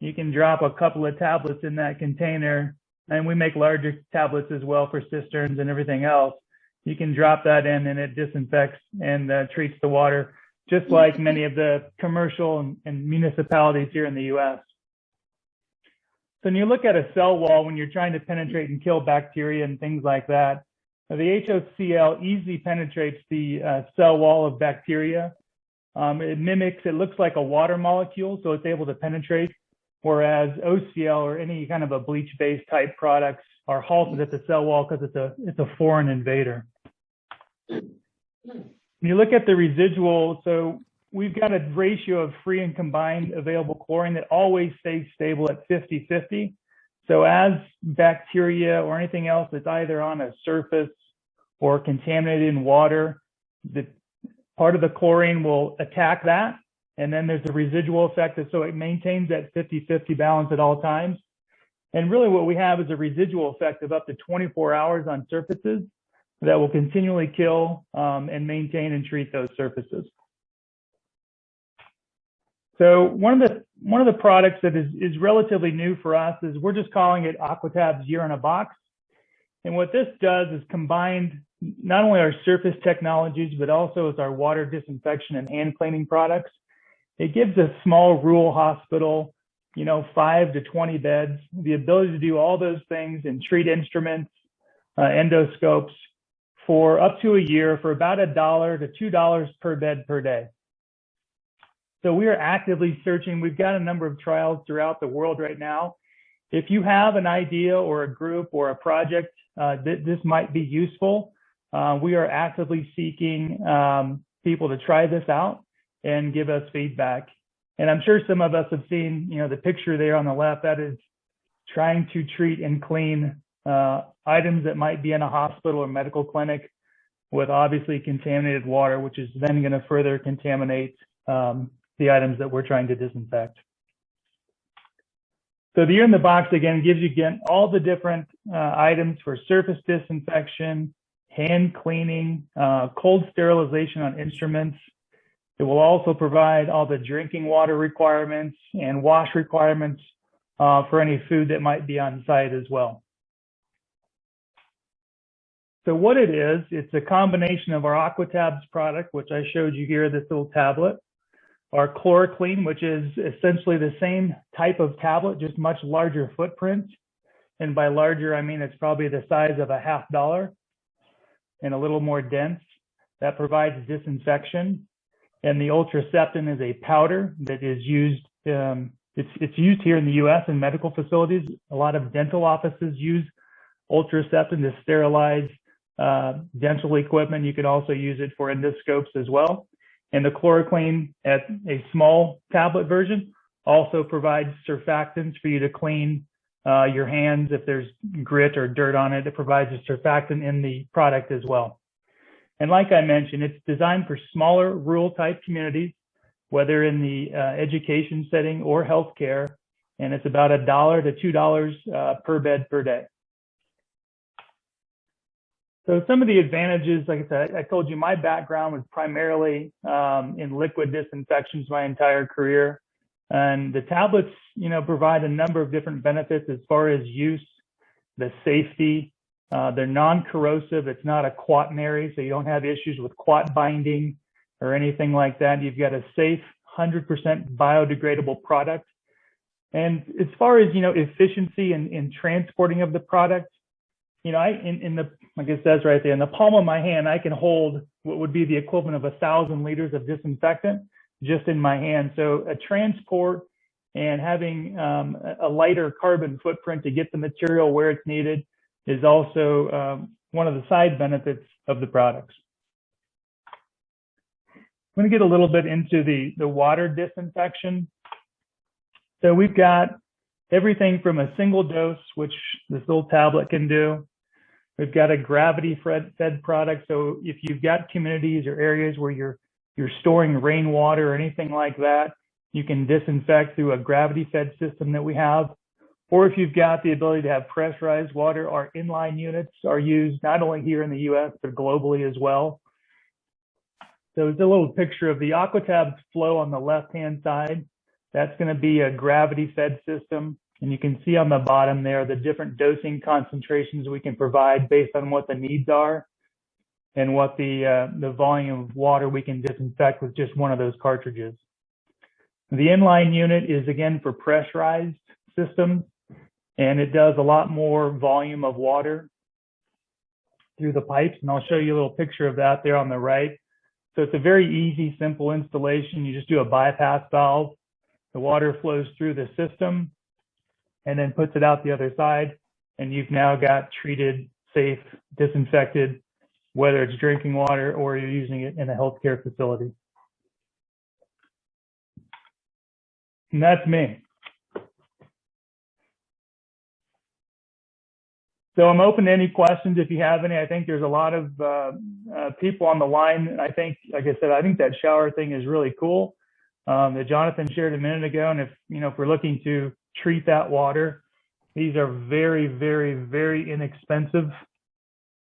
you can drop a couple of tablets in that container, and we make larger tablets as well for cisterns and everything else. You can drop that in and it disinfects and treats the water, just like many of the commercial and municipalities here in the US. So when you look at a cell wall, when you're trying to penetrate and kill bacteria and things like that, the HOCl easily penetrates the cell wall of bacteria. It looks like a water molecule, so it's able to penetrate, whereas OCl or any kind of a bleach-based type products are halted at the cell wall because it's a foreign invader. When you look at the residual, so we've got a ratio of free and combined available chlorine that always stays stable at 50-50. So as bacteria or anything else that's either on a surface or contaminated in water, the part of the chlorine will attack that. And then there's the residual effect, so it maintains that 50-50 balance at all times. And really what we have is a residual effect of up to 24 hours on surfaces that will continually kill and maintain and treat those surfaces. So one of the products that is relatively new for us is we're just calling it Aquatabs Year in a Box. And what this does is combine not only our surface technologies, but also with our water disinfection and hand cleaning products. It gives a small rural hospital, 5 to 20 beds, the ability to do all those things and treat instruments, endoscopes for up to a year for about $1 to $2 per bed per day. So we are actively searching. We've got a number of trials throughout the world right now. If you have an idea or a group or a project that this might be useful, we are actively seeking people to try this out and give us feedback. And I'm sure some of us have seen, the picture there on the left, that is trying to treat and clean items that might be in a hospital or medical clinic with obviously contaminated water, which is then going to further contaminate the items that we're trying to disinfect. So the Year in the Box, again, gives you all the different items for surface disinfection, hand cleaning, cold sterilization on instruments. It will also provide all the drinking water requirements and wash requirements for any food that might be on site as well. So what it is, it's a combination of our Aquatabs product, which I showed you here, this little tablet, our ChloroClean, which is essentially the same type of tablet, just much larger footprint. And by larger, I mean it's probably the size of a $50 and a little more dense. That provides disinfection. And the Ultraseptin is a powder that is used, it's used here in the US in medical facilities. A lot of dental offices use Ultraseptin to sterilize dental equipment. You could also use it for endoscopes as well. And the ChloroClean, at a small tablet version, also provides surfactants for you to clean your hands if there's grit or dirt on it. It provides a surfactant in the product as well. And like I mentioned, it's designed for smaller rural type communities, whether in the education setting or healthcare, and it's about $1 to $2 per bed per day. So some of the advantages, like I said, I told you my background was primarily in liquid disinfections my entire career. And the tablets, provide a number of different benefits as far as use, the safety. They're non-corrosive. It's not a quaternary, so you don't have issues with quat binding or anything like that. You've got a safe, 100% biodegradable product. And as far as, efficiency in transporting of the product, in the, like it says right there, in the palm of my hand, I can hold what would be the equivalent of 1,000 liters of disinfectant just in my hand. So a transport and having a lighter carbon footprint to get the material where it's needed is also one of the side benefits of the products. I'm going to get a little bit into the water disinfection. So we've got everything from a single dose, which this little tablet can do. We've got a gravity-fed product. So if you've got communities or areas where you're storing rainwater or anything like that, you can disinfect through a gravity-fed system that we have. Or if you've got the ability to have pressurized water, our inline units are used not only here in the US, but globally as well. So it's a little picture of the Aquatabs flow on the left-hand side. That's going to be a gravity-fed system. And you can see on the bottom there the different dosing concentrations we can provide based on what the needs are and what the volume of water we can disinfect with just one of those cartridges. The inline unit is, again, for pressurized systems, and it does a lot more volume of water through the pipes. And I'll show you a little picture of that there on the right. So it's a very easy, simple installation. You just do a bypass valve. The water flows through the system and then puts it out the other side. And you've now got treated, safe, disinfected, whether it's drinking water or you're using it in a healthcare facility. And that's me. So I'm open to any questions if you have any. I think there's a lot of people on the line. I think, like I said, I think that shower thing is really cool that Jonathan shared a minute ago. And if we're looking to treat that water, these are very, very, very inexpensive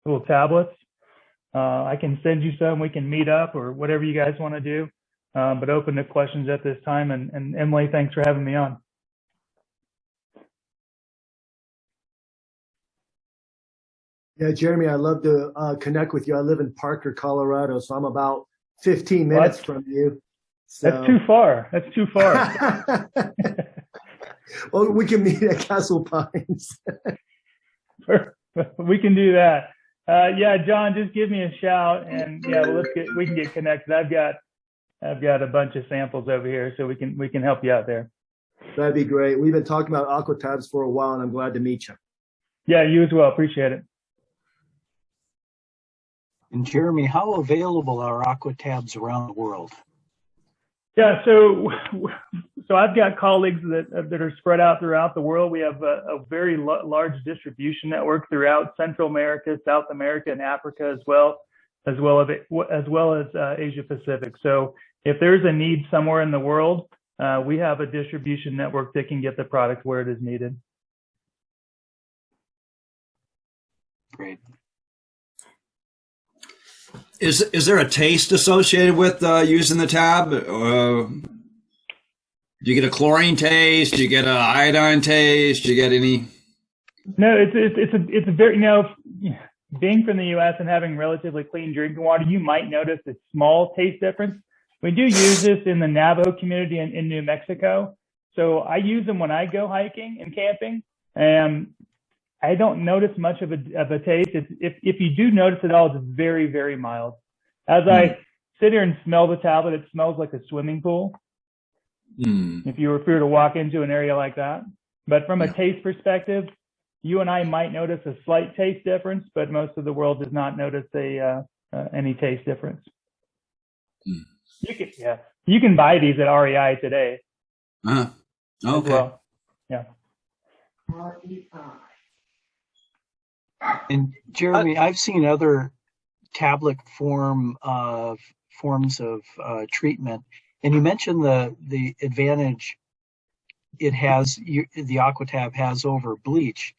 little tablets. I can send you some. We can meet up or whatever you guys want to do. But open to questions at this time. And Emily, thanks for having me on. Yeah, Jeremy, I'd love to connect with you. I live in Parker, Colorado, so I'm about 15 minutes from you. So. That's too far. That's too far. Well, we can meet at Castle Pines. We can do that. Yeah, John, just give me a shout, and yeah, well, we can get connected. I've got a bunch of samples over here, so we can help you out there. That'd be great. We've been talking about Aquatabs for a while, and I'm glad to meet you. Yeah, you as well. Appreciate it. And Jeremy, how available are Aquatabs around the world? Yeah, so I've got colleagues that are spread out throughout the world. We have a very large distribution network throughout Central America, South America, and Africa as well as Asia Pacific. So if there's a need somewhere in the world, we have a distribution network that can get the product where it is needed. Great. Is there a taste associated with using the tab? Do you get a chlorine taste? Do you get an iodine taste? Do you get any? No, it's a very, being from the U.S. and having relatively clean drinking water, you might notice a small taste difference. We do use this in the Navajo community in New Mexico. So I use them when I go hiking and camping, and I don't notice much of a taste. If you do notice at all, it's very, very mild. As I sit here and smell the tablet, it smells like a swimming pool. If you were to walk into an area like that. But from a taste perspective, you and I might notice a slight taste difference, but most of the world does not notice any taste difference. You can buy these at REI today. Okay. Well. Yeah. And Jeremy, I've seen other tablet forms of treatment, and you mentioned the advantage it has, the Aquatab has over bleach.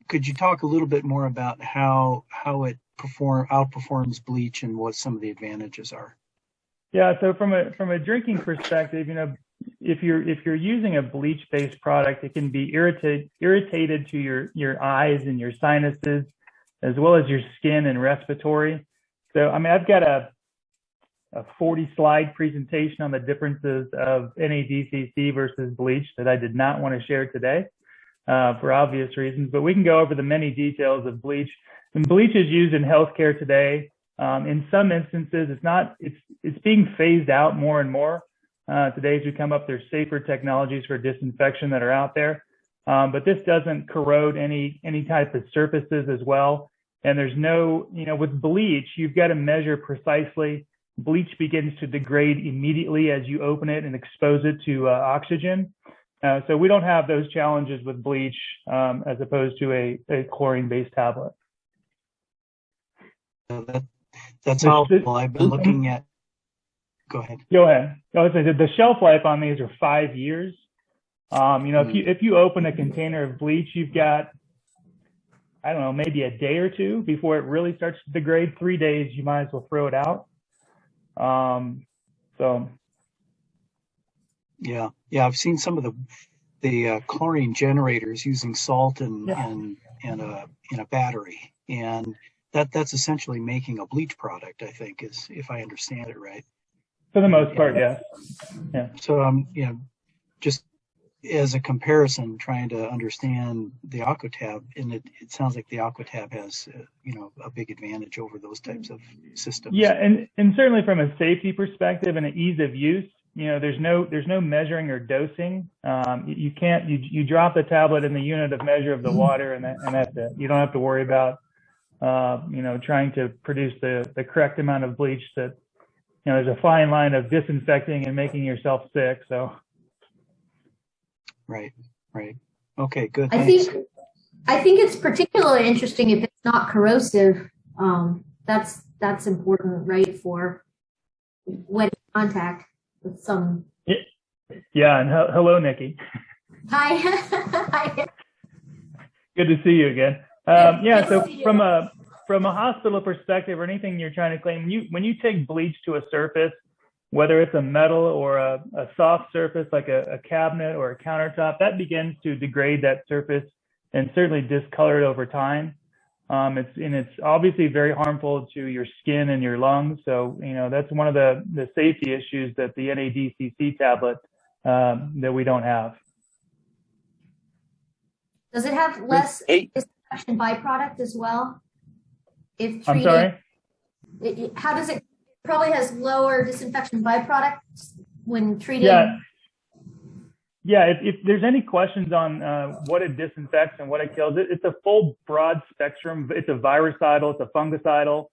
Could you talk a little bit more about how it outperforms bleach and what some of the advantages are? Yeah, so from a drinking perspective, if you're using a bleach-based product, it can be irritated to your eyes and your sinuses, as well as your skin and respiratory. So, I've got a 40-slide presentation on the differences of NADCC versus bleach that I did not want to share today for obvious reasons, but we can go over the many details of bleach. And bleach is used in healthcare today. In some instances, it's being phased out more and more. Today, as we come up, there's safer technologies for disinfection that are out there, but this doesn't corrode any type of surfaces as well. And there's no, with bleach, you've got to measure precisely. Bleach begins to degrade immediately as you open it and expose it to oxygen. So we don't have those challenges with bleach as opposed to a chlorine-based tablet. That's helpful. I've been looking at. Go ahead. Go ahead. The shelf life on these are 5 years. If you open a container of bleach, you've got, I don't know, maybe a day or two before it really starts to degrade. 3 days, you might as well throw it out. Yeah, I've seen some of the chlorine generators using salt and a battery, and that's essentially making a bleach product, I think, is if I understand it right. For the most part, yeah. So just as a comparison, trying to understand the Aquatab, and it sounds like the Aquatab has a big advantage over those types of systems. Yeah, and certainly from a safety perspective and an ease of use, there's no measuring or dosing. You drop the tablet in the unit of measure of the water, and that's it. You don't have to worry about trying to produce the correct amount of bleach. That there's a fine line of disinfecting and making yourself sick. So. Right. Okay, good. I think it's particularly interesting if it's not corrosive. That's important, right, for wet contact with some. Yeah, and hello, Nikki. Hi. Hi. Good to see you again. So from a hospital perspective or anything you're trying to clean, when you take bleach to a surface, whether it's a metal or a soft surface like a cabinet or a countertop, that begins to degrade that surface and certainly discolor it over time. It's obviously very harmful to your skin and your lungs. So, that's one of the safety issues that the NADCC tablet that we don't have. Does it have less disinfection byproduct as well? If treated, I'm sorry? How does it? Probably has lower disinfection byproducts when treated. Yeah. If there's any questions on what it disinfects and what it kills, it's a full broad spectrum. It's a virucidal, it's a fungicidal.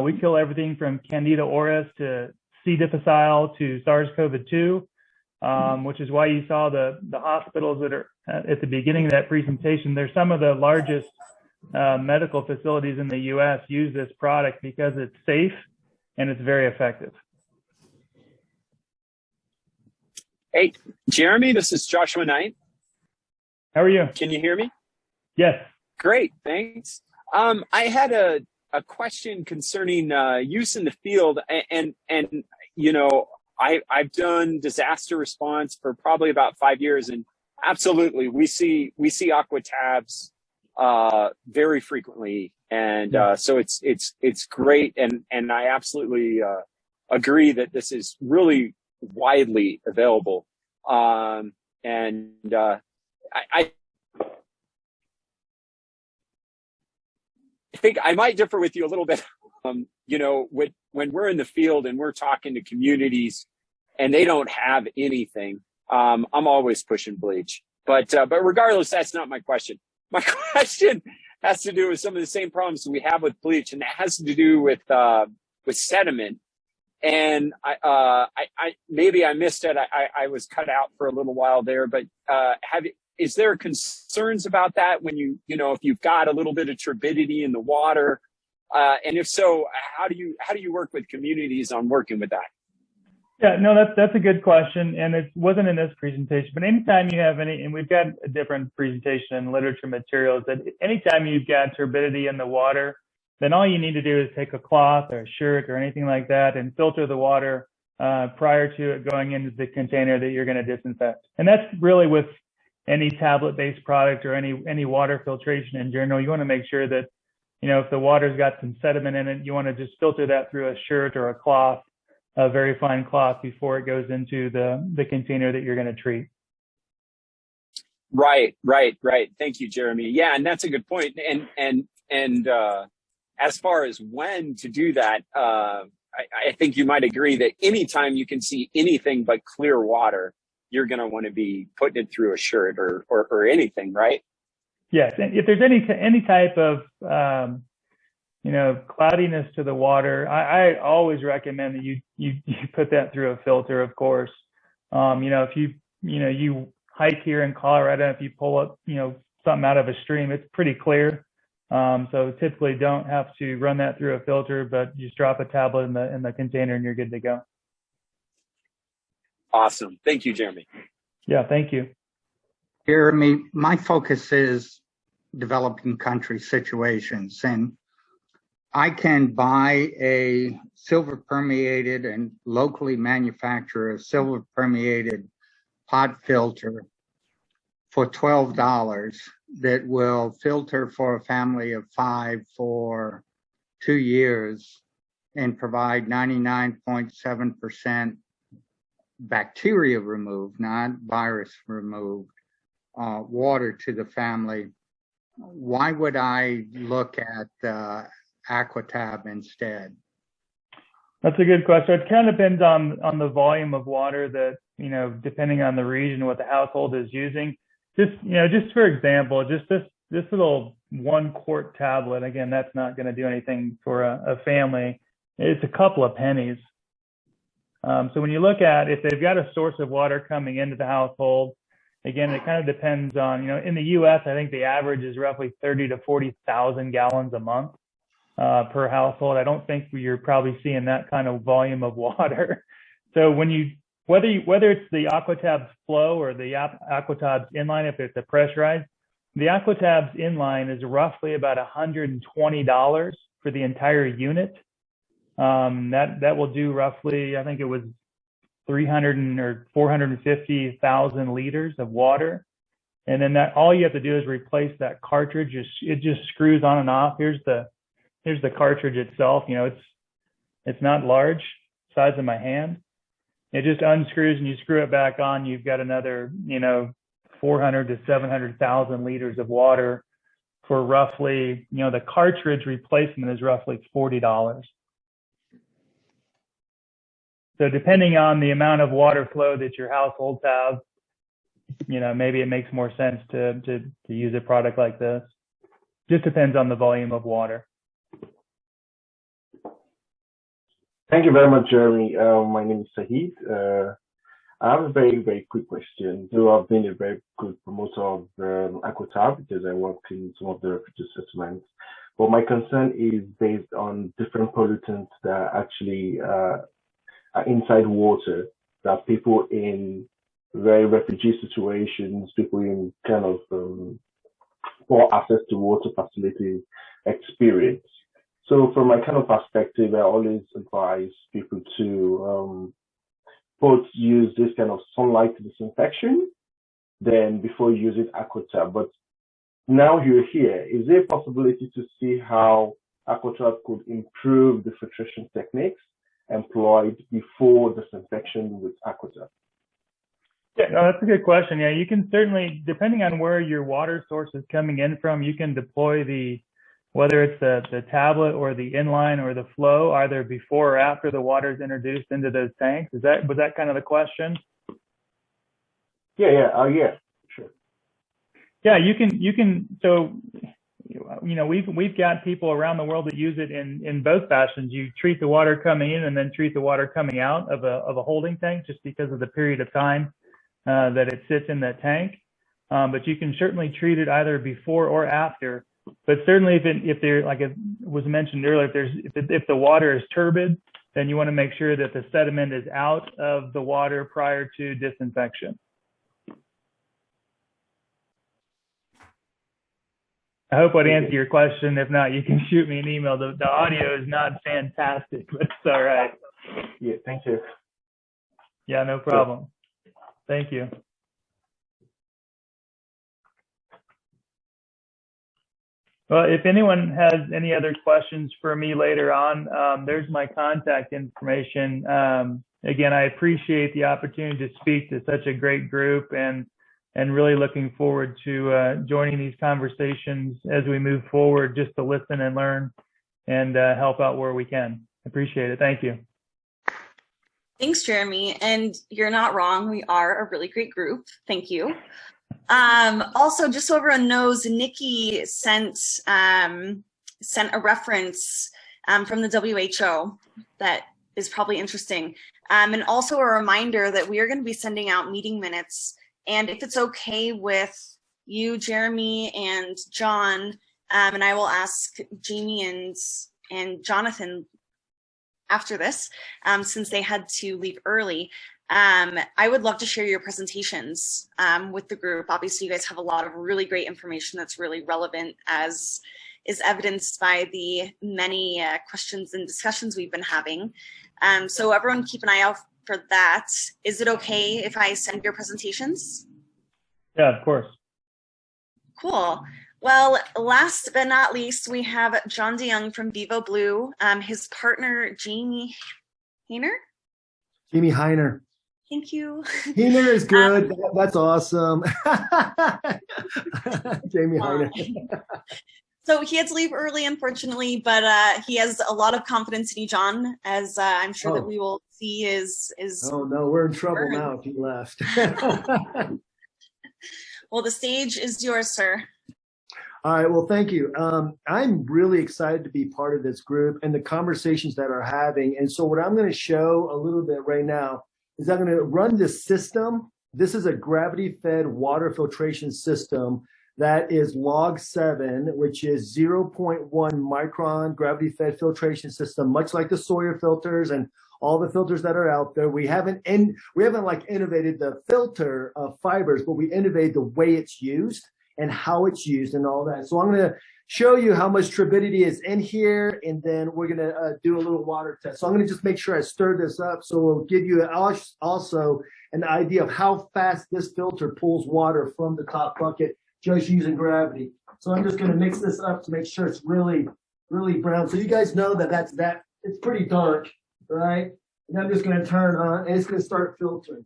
We kill everything from Candida auris to C. difficile to SARS-CoV-2, which is why you saw the hospitals that are at the beginning of that presentation. They're some of the largest medical facilities in the U.S. use this product because it's safe and it's very effective. Hey, Jeremy, this is Joshua Knight. How are you? Can you hear me? Yes. Great, thanks. I had a question concerning use in the field, and I've done disaster response for probably about 5 years, and absolutely we see Aquatabs very frequently. And so it's great, and I absolutely agree that this is really widely available. I think I might differ with you a little bit. When we're in the field and we're talking to communities and they don't have anything, I'm always pushing bleach. But regardless, that's not my question. My question has to do with some of the same problems we have with bleach, and that has to do with sediment. And I maybe I missed it. I was cut out for a little while there, but is there concerns about that when if you've got a little bit of turbidity in the water, and if so, how do you work with communities on working with that? Yeah, no, that's a good question, and it wasn't in this presentation, but anytime you have and we've got a different presentation in literature materials, that anytime you've got turbidity in the water, then all you need to do is take a cloth or a shirt or anything like that and filter the water prior to it going into the container that you're going to disinfect. And that's really with any tablet-based product or any water filtration in general. You want to make sure that, if the water's got some sediment in it, you want to just filter that through a shirt or a cloth a very fine cloth before it goes into the container that you're going to treat. Right. Thank you, Jeremy. Yeah, and that's a good point. And as far as when to do that, I think you might agree that anytime you can see anything but clear water, you're going to want to be putting it through a shirt or anything, right? Yes, and if there's any type of cloudiness to the water, I always recommend that you put that through a filter, of course. If you hike here in Colorado, if you pull up something out of a stream, it's pretty clear. So typically don't have to run that through a filter, but just drop a tablet in the container and you're good to go. Awesome. Thank you, Jeremy. Yeah, thank you. Jeremy, my focus is developing country situations, and I can buy a silver permeated and locally manufacture a silver permeated pot filter for $12 that will filter for a family of 5 for 2 years and provide 99.7% bacteria removed, not virus removed, water to the family. Why would I look at Aquatab instead? That's a good question. It kind of depends on the volume of water that, depending on the region, what the household is using. Just for example, just this little 1 quart tablet, again, that's not going to do anything for a family. It's a couple of pennies. So when you look at if they've got a source of water coming into the household, again, it kind of depends on, in the U.S., I think the average is roughly 30 to 40,000 gallons a month per household. I don't think you're probably seeing that kind of volume of water. So whether it's the Aquatabs Flow or the Aquatabs Inline, if it's a pressurized, the Aquatabs Inline is roughly about $120 for the entire unit. That will do roughly, I think it was 300 or 450,000 liters of water. And then all you have to do is replace that cartridge. It just screws on and off. Here's the cartridge itself. It's not large, size of my hand. It just unscrews and you screw it back on. You've got another, 400 to 700,000 liters of water for roughly, the cartridge replacement is roughly $40. So depending on the amount of water flow that your households have, maybe it makes more sense to use a product like this. Just depends on the volume of water. Thank you very much, Jeremy. My name is Sahid. I have a very, very quick question. Though I've been a very good promoter of Aquatab because I worked in some of the refugee settlements. But my concern is based on different pollutants that actually are inside water that people in very refugee situations, people in kind of poor access to water facilities experience. So from my kind of perspective, I always advise people to both use this kind of sunlight disinfection, then before using Aquatab. But now you're here, is there a possibility to see how Aquatab could improve the filtration techniques employed before disinfection with Aquatab? Yeah, no, that's a good question. Yeah, you can certainly, depending on where your water source is coming in from, you can deploy whether it's the tablet or the inline or the flow, either before or after the water is introduced into those tanks. Was that kind of the question? Yeah, sure. Yeah, you can. So, we've got people around the world that use it in both fashions. You treat the water coming in and then treat the water coming out of a holding tank, just because of the period of time that it sits in that tank. But you can certainly treat it either before or after. But certainly, if there, like it was mentioned earlier, if the water is turbid, then you want to make sure that the sediment is out of the water prior to disinfection. I hope I'd answer your question. If not, you can shoot me an email. The audio is not fantastic, but it's all right. Yeah, thank you. Yeah, no problem. Thank you. Well, if anyone has any other questions for me later on, there's my contact information. Again, I appreciate the opportunity to speak to such a great group, and really looking forward to joining these conversations as we move forward, just to listen and learn and help out where we can. Appreciate it. Thank you. Thanks, Jeremy. And you're not wrong. We are a really great group. Thank you. Also, just so everyone knows, Nikki sent a reference from the WHO that is probably interesting. And also a reminder that we are going to be sending out meeting minutes. And if it's okay with you, Jeremy and John, and I will ask Jamie and Jonathan after this, since they had to leave early, I would love to share your presentations with the group. Obviously, you guys have a lot of really great information that's really relevant, as is evidenced by the many questions and discussions we've been having. So everyone keep an eye out for that. Is it okay if I send your presentations? Yeah, of course. Cool. Well, last but not least, we have John DeYoung from Vivo Blue, his partner, Jamie Heiner. Jamie Heiner. Thank you. Heiner is good. That's awesome. Jamie Heiner. So he had to leave early, unfortunately, but he has a lot of confidence in you, John, as I'm sure that we will see is. Oh no, we're in trouble now if he left. Well, the stage is yours, sir. All right, well, thank you. I'm really excited to be part of this group and the conversations that are having. And so what I'm going to show a little bit right now is I'm going to run this system. This is a gravity-fed water filtration system that is log 7, which is 0.1 micron gravity-fed filtration system, much like the Sawyer filters and all the filters that are out there. We haven't like innovated the filter fibers, but we innovated the way it's used and how it's used and all that. So I'm going to show you how much turbidity is in here, and then we're going to do a little water test. So I'm going to just make sure I stir this up, so we'll give you also an idea of how fast this filter pulls water from the top bucket just using gravity. So I'm just going to mix this up to make sure it's really, really brown. So you guys know that it's pretty dark, right? And I'm just going to turn on, and it's going to start filtering.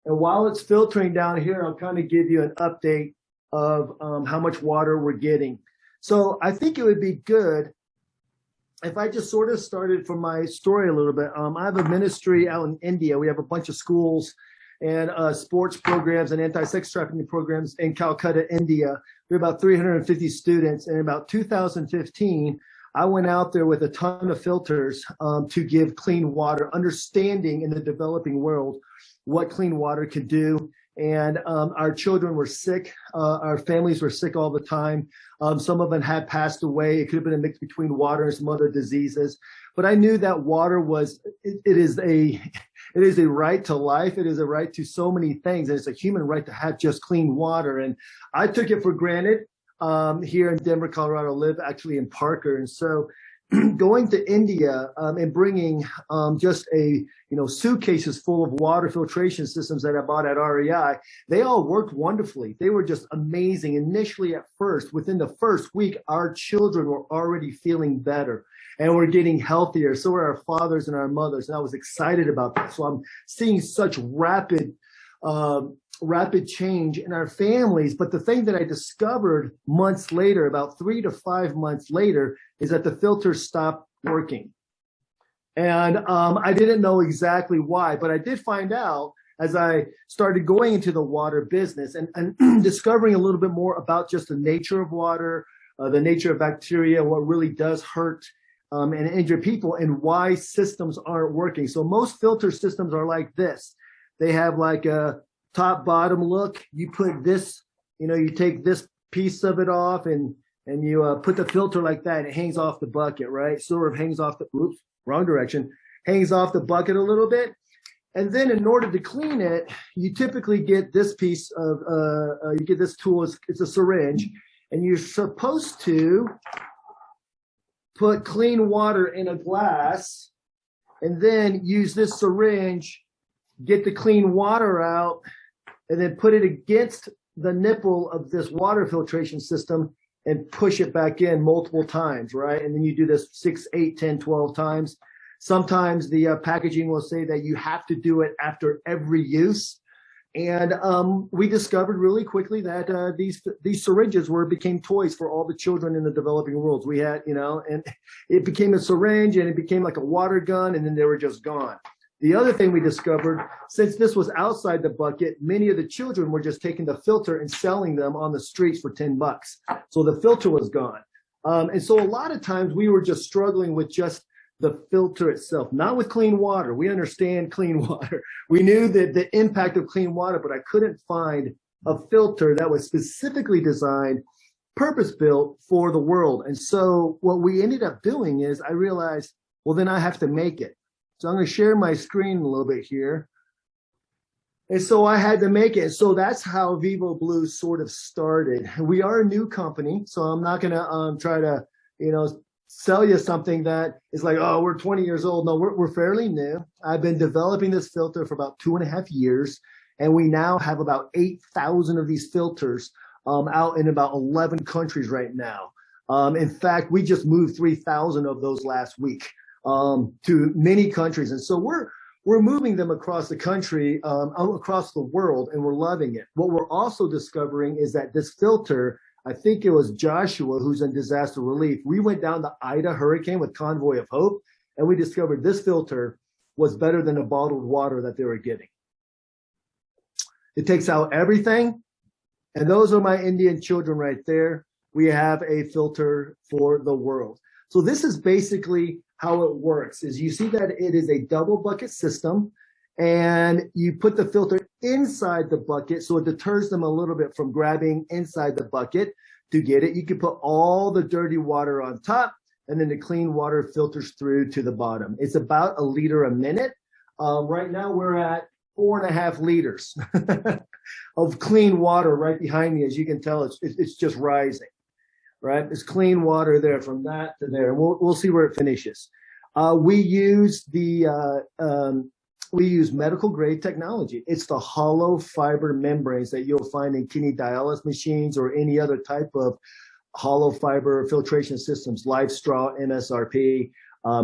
And while it's filtering down here, I'll kind of give you an update of how much water we're getting. So I think it would be good if I just sort of started from my story a little bit. I have a ministry out in India. We have a bunch of schools and sports programs and anti-sex trafficking programs in Calcutta, India. We have about 350 students. And in about 2015, I went out there with a ton of filters to give clean water, understanding in the developing world what clean water could do. And our children were sick. Our families were sick all the time. Some of them had passed away. It could have been a mix between water and some other diseases. But I knew that water was, it is a right to life. It is a right to so many things. And it's a human right to have just clean water. And I took it for granted here in Denver, Colorado. I live actually in Parker. And so going to India and bringing just suitcases full of water filtration systems that I bought at REI, they all worked wonderfully. They were just amazing. Initially at first, within the first week, our children were already feeling better and we're getting healthier. So were our fathers and our mothers. And I was excited about that. So I'm seeing such rapid change in our families. But the thing that I discovered months later, about 3 to 5 months later, is that the filters stopped working. And I didn't know exactly why, but I did find out as I started going into the water business and discovering a little bit more about just the nature of water, the nature of bacteria, what really does hurt and injure people, and why systems aren't working. So most filter systems are like this. They have like a top bottom look. You put this, you take this piece of it off and you put the filter like that, and it hangs off the bucket, right? Sort of hangs off the, oops, wrong direction, hangs off the bucket a little bit. And then in order to clean it, you typically get this piece of, you get this tool, it's a syringe, and you're supposed to put clean water in a glass and then use this syringe, get the clean water out, and then put it against the nipple of this water filtration system and push it back in multiple times, right? And then you do this 6, 8, 10, 12 times. Sometimes the packaging will say that you have to do it after every use. And we discovered really quickly that these syringes became toys for all the children in the developing world. We had, and it became a syringe and it became like a water gun, and then they were just gone. The other thing we discovered, since this was outside the bucket, many of the children were just taking the filter and selling them on the streets for $10. So the filter was gone. And so a lot of times we were just struggling with just the filter itself, not with clean water. We understand clean water. We knew that the impact of clean water, but I couldn't find a filter that was specifically designed, purpose-built for the world. And so what we ended up doing is I realized, well, then I have to make it. So I'm going to share my screen a little bit here. And so I had to make it. So that's how Vivo Blue sort of started. We are a new company, so I'm not going to try to, sell you something that is like, oh, we're 20 years old. No, we're fairly new. I've been developing this filter for about 2.5 years, and we now have about 8,000 of these filters out in about 11 countries right now. In fact, we just moved 3,000 of those last week to many countries. And so we're moving them across the country, across the world, and we're loving it. What we're also discovering is that this filter, I think it was Joshua who's in disaster relief. We went down the Ida hurricane with Convoy of Hope, and we discovered this filter was better than the bottled water that they were getting. It takes out everything. And those are my Indian children right there. We have a filter for the world. So this is basically how it works, is you see that it is a double bucket system, and you put the filter inside the bucket, so it deters them a little bit from grabbing inside the bucket to get it. You can put all the dirty water on top, and then the clean water filters through to the bottom. It's about 1 liter a minute. Right now we're at 4.5 liters of clean water right behind me. As you can tell, it's just rising, right? It's clean water there from that to there. We'll see where it finishes. We use medical grade technology. It's the hollow fiber membranes that you'll find in kidney dialysis machines or any other type of hollow fiber filtration systems, LifeStraw, MSRP,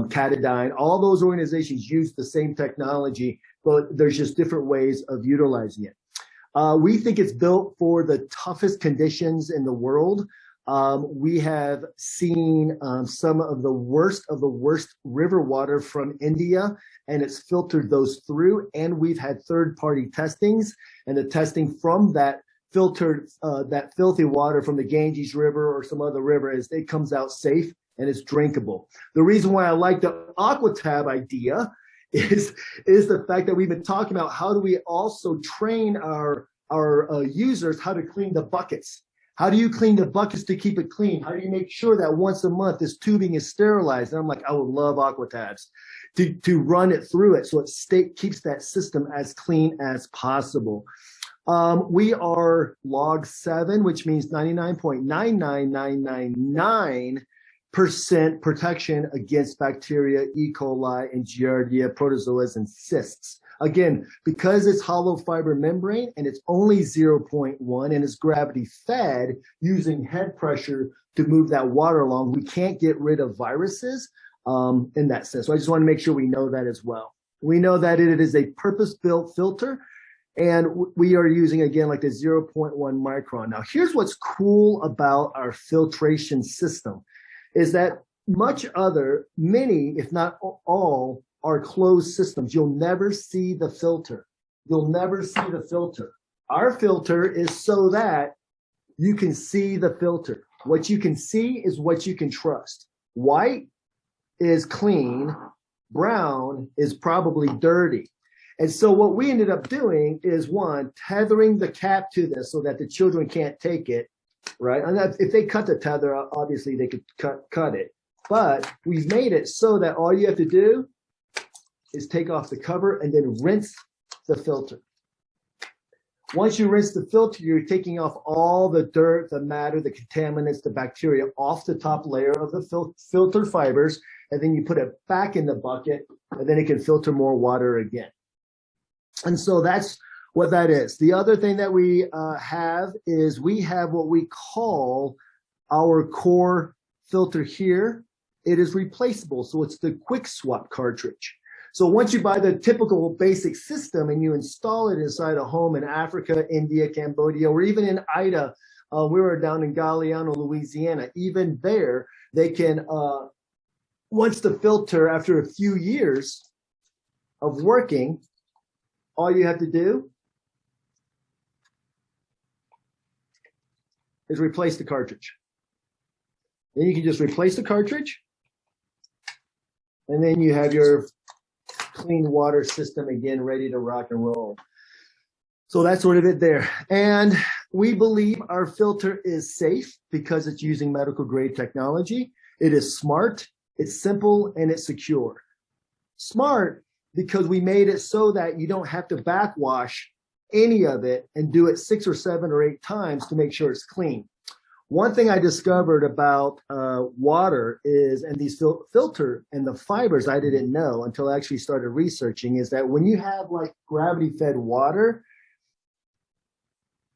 Catadine. All those organizations use the same technology, but there's just different ways of utilizing it. We think it's built for the toughest conditions in the world. We have seen some of the worst river water from India, and it's filtered those through. And we've had third-party testings, and the testing from that filtered, that filthy water from the Ganges River or some other river is it comes out safe and it's drinkable. The reason why I like the Aquatab idea is the fact that we've been talking about how do we also train our users how to clean the buckets. How do you clean the buckets to keep it clean? How do you make sure that once a month this tubing is sterilized? And I'm like, I would love Aquatabs to run it through it so it keeps that system as clean as possible. We are log 7, which means 99.99999% protection against bacteria, E. coli, and Giardia, protozoas, and cysts. Again, because it's hollow fiber membrane and it's only 0.1 and it's gravity fed using head pressure to move that water along, we can't get rid of viruses in that sense. So I just want to make sure we know that as well. We know that it is a purpose-built filter, and we are using, again, like the 0.1 micron. Now, here's what's cool about our filtration system is that many, if not all, are closed systems. You'll never see the filter. You'll never see the filter. Our filter is so that you can see the filter. What you can see is what you can trust. White is clean. Brown is probably dirty. And so what we ended up doing is, one, tethering the cap to this so that the children can't take it, right? And if they cut the tether, obviously they could cut it. But we've made it so that all you have to do is take off the cover and then rinse the filter. Once you rinse the filter, you're taking off all the dirt, the matter, the contaminants, the bacteria off the top layer of the filter fibers, and then you put it back in the bucket, and then it can filter more water again. And so that's what that is. The other thing that we have is we have what we call our core filter here, it is replaceable. So it's the quick swap cartridge. So once you buy the typical basic system and you install it inside a home in Africa, India, Cambodia, or even in Ida, we were down in Galliano, Louisiana, even there, they can, once the filter, after a few years of working, all you have to do is replace the cartridge. Then you can just replace the cartridge, and then you have your clean water system again, ready to rock and roll. So that's sort of it there. And we believe our filter is safe because it's using medical grade technology. It is smart, it's simple, and it's secure. Smart because we made it so that you don't have to backwash any of it and do it 6 or 7 or 8 times to make sure it's clean. One thing I discovered about water is, and these filter and the fibers I didn't know until I actually started researching, is that when you have like gravity fed water,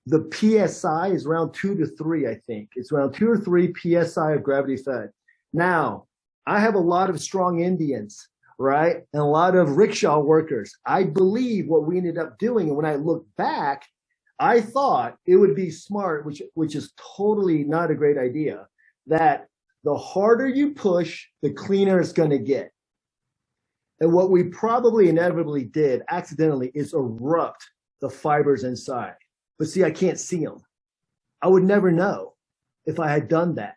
the PSI is around 2 to 3, I think. It's around 2 or 3 PSI of gravity fed. Now, I have a lot of strong Indians, right? And a lot of rickshaw workers. I believe what we ended up doing, and when I look back, I thought it would be smart, which is totally not a great idea, that the harder you push, the cleaner it's going to get. And what we probably inevitably did accidentally is erupt the fibers inside. But see, I can't see them. I would never know if I had done that,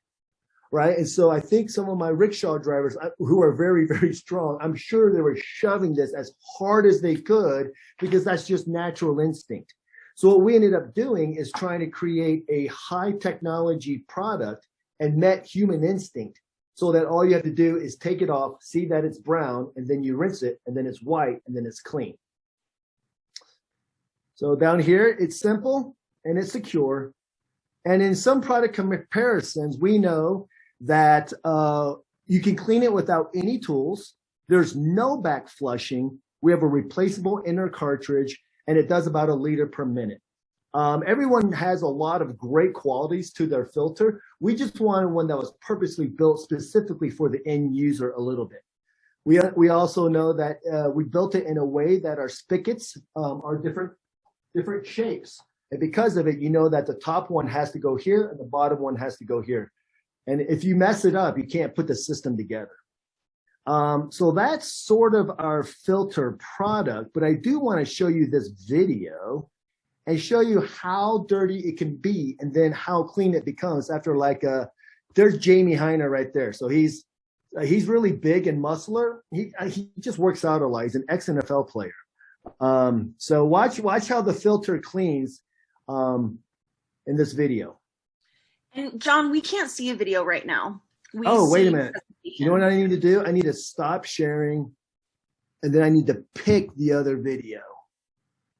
right? And so I think some of my rickshaw drivers who are very, very strong, I'm sure they were shoving this as hard as they could because that's just natural instinct. So what we ended up doing is trying to create a high technology product and met human instinct so that all you have to do is take it off, see that it's brown, and then you rinse it, and then it's white, and then it's clean. So down here, it's simple and it's secure. And in some product comparisons, we know that you can clean it without any tools. There's no back flushing. We have a replaceable inner cartridge, and it does about 1 liter per minute. Everyone has a lot of great qualities to their filter. We just wanted one that was purposely built specifically for the end user a little bit. We also know that we built it in a way that our spigots are different shapes. And because of it, you know that the top one has to go here and the bottom one has to go here. And if you mess it up, you can't put the system together. So that's sort of our filter product, but I do want to show you this video and show you how dirty it can be and then how clean it becomes after there's Jamie Heiner right there. So he's really big and muscular. He just works out a lot. He's an ex-NFL player. So watch how the filter cleans in this video. And John, we can't see a video right now. Wait a minute. You know what I need to do? I need to stop sharing, and then I need to pick the other video.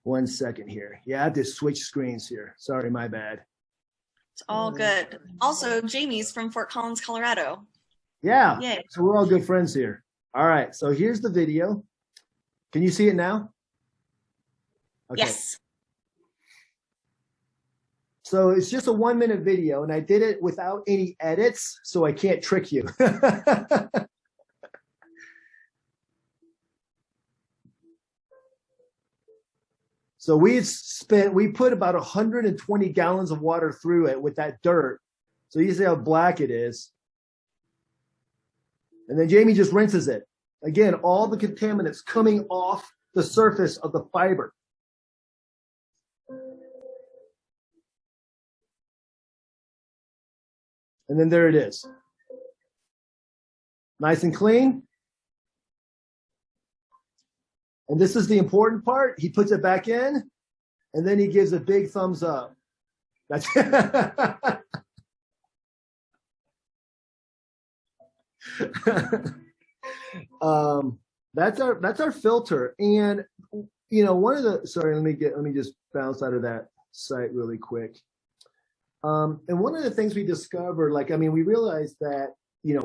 1 second here. Yeah, I have to switch screens here. Sorry, my bad. It's all good. Also, Jamie's from Fort Collins, Colorado. Yeah. Yay. So we're all good friends here. All right. So here's the video. Can you see it now? Okay. Yes. So it's just a 1 minute video, and I did it without any edits, so I can't trick you. So we put about 120 gallons of water through it with that dirt. So you see how black it is. And then Jamie just rinses it. Again, all the contaminants coming off the surface of the fiber. And then there it is. Nice and clean. And this is the important part. He puts it back in, and then he gives a big thumbs up. That's that's our filter. And you know, let me just bounce out of that site really quick. And one of the things we discovered, we realized that,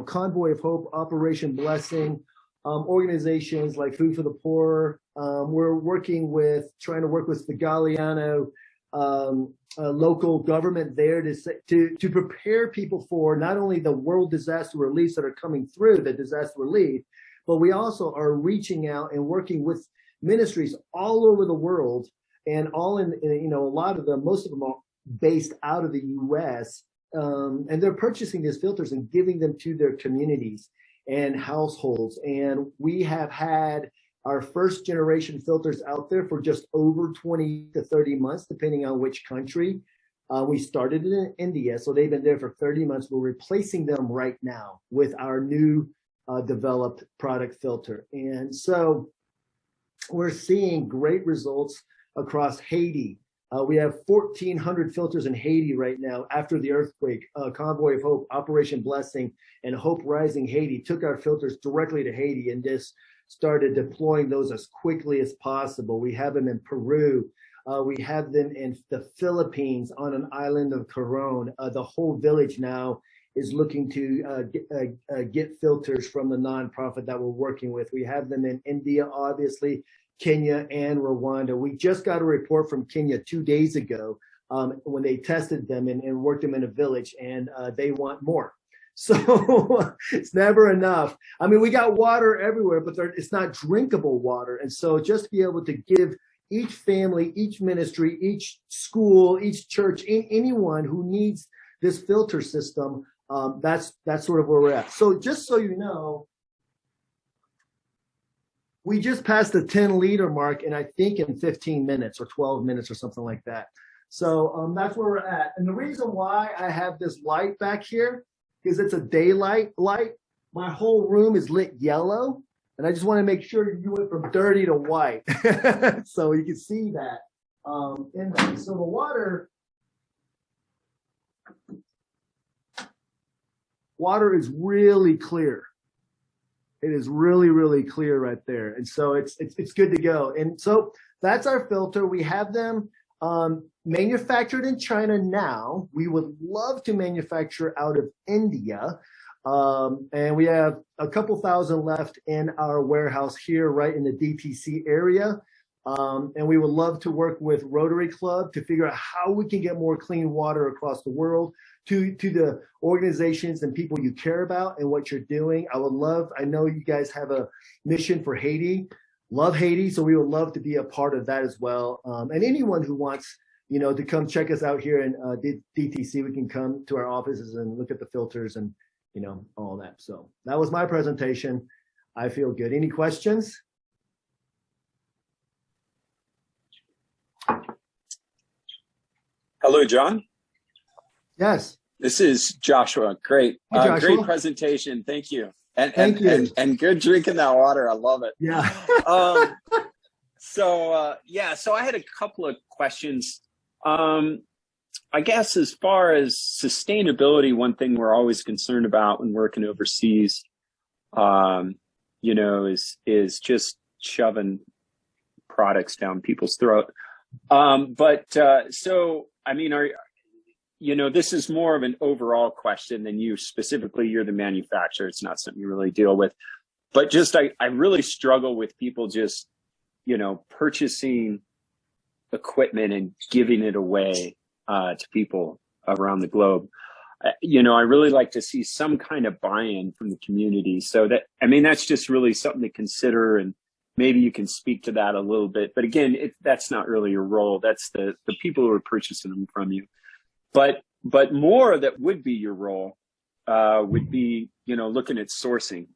Convoy of Hope, Operation Blessing, organizations like Food for the Poor, we're trying to work with the Galliano local government there to prepare people for not only the world disaster reliefs that are coming through the disaster relief, but we also are reaching out and working with ministries all over the world, and all in a lot of them, most of them are based out of the U.S. And they're purchasing these filters and giving them to their communities and households. And we have had our first generation filters out there for just over 20 to 30 months, depending on which country. We started in India, so they've been there for 30 months. We're replacing them right now with our new developed product filter. And so we're seeing great results across Haiti. We have 1,400 filters in Haiti right now after the earthquake. Convoy of Hope, Operation Blessing, and Hope Rising Haiti took our filters directly to Haiti and just started deploying those as quickly as possible. We have them in Peru. We have them in the Philippines on an island of Coron. The whole village now is looking to get filters from the nonprofit that we're working with. We have them in India, obviously, Kenya, and Rwanda. We just got a report from Kenya 2 days ago when they tested them and worked them in a village, and they want more. So it's never enough. I mean, we got water everywhere, but it's not drinkable water. And so just to be able to give each family, each ministry, each school, each church, anyone who needs this filter system, that's sort of where we're at. So just so you know, we just passed the 10-liter mark, and I think in 15 minutes or 12 minutes or something like that. So that's where we're at. And the reason why I have this light back here is it's a daylight light. My whole room is lit yellow, and I just want to make sure you went from dirty to white. So you can see that in there. So the water is really clear. It is really, really clear right there. And so it's good to go. And so that's our filter. We have them manufactured in China now. We would love to manufacture out of India. And we have a couple thousand left in our warehouse here, right in the DTC area. And we would love to work with Rotary Club to figure out how we can get more clean water across the world to the organizations and people you care about and what you're doing. I know you guys have a mission for Haiti. Love Haiti, so we would love to be a part of that as well. And anyone who wants, to come check us out here in DTC, we can come to our offices and look at the filters and, all that. So that was my presentation. I feel good. Any questions? Hello, John. Yes. This is Joshua. Great. Hey, Joshua. Great presentation. Thank you. Thank you. And good drinking that water. I love it. Yeah. So I had a couple of questions. I guess as far as sustainability, one thing we're always concerned about when working overseas, is just shoving products down people's throat. This is more of an overall question than you specifically. You're the manufacturer. It's not something you really deal with. But just I really struggle with people just, purchasing equipment and giving it away to people around the globe. I really like to see some kind of buy-in from the community. So that's just really something to consider, and maybe you can speak to that a little bit. But again, that's not really your role. That's the people who are purchasing them from you. But more that would be your role would be, looking at sourcing.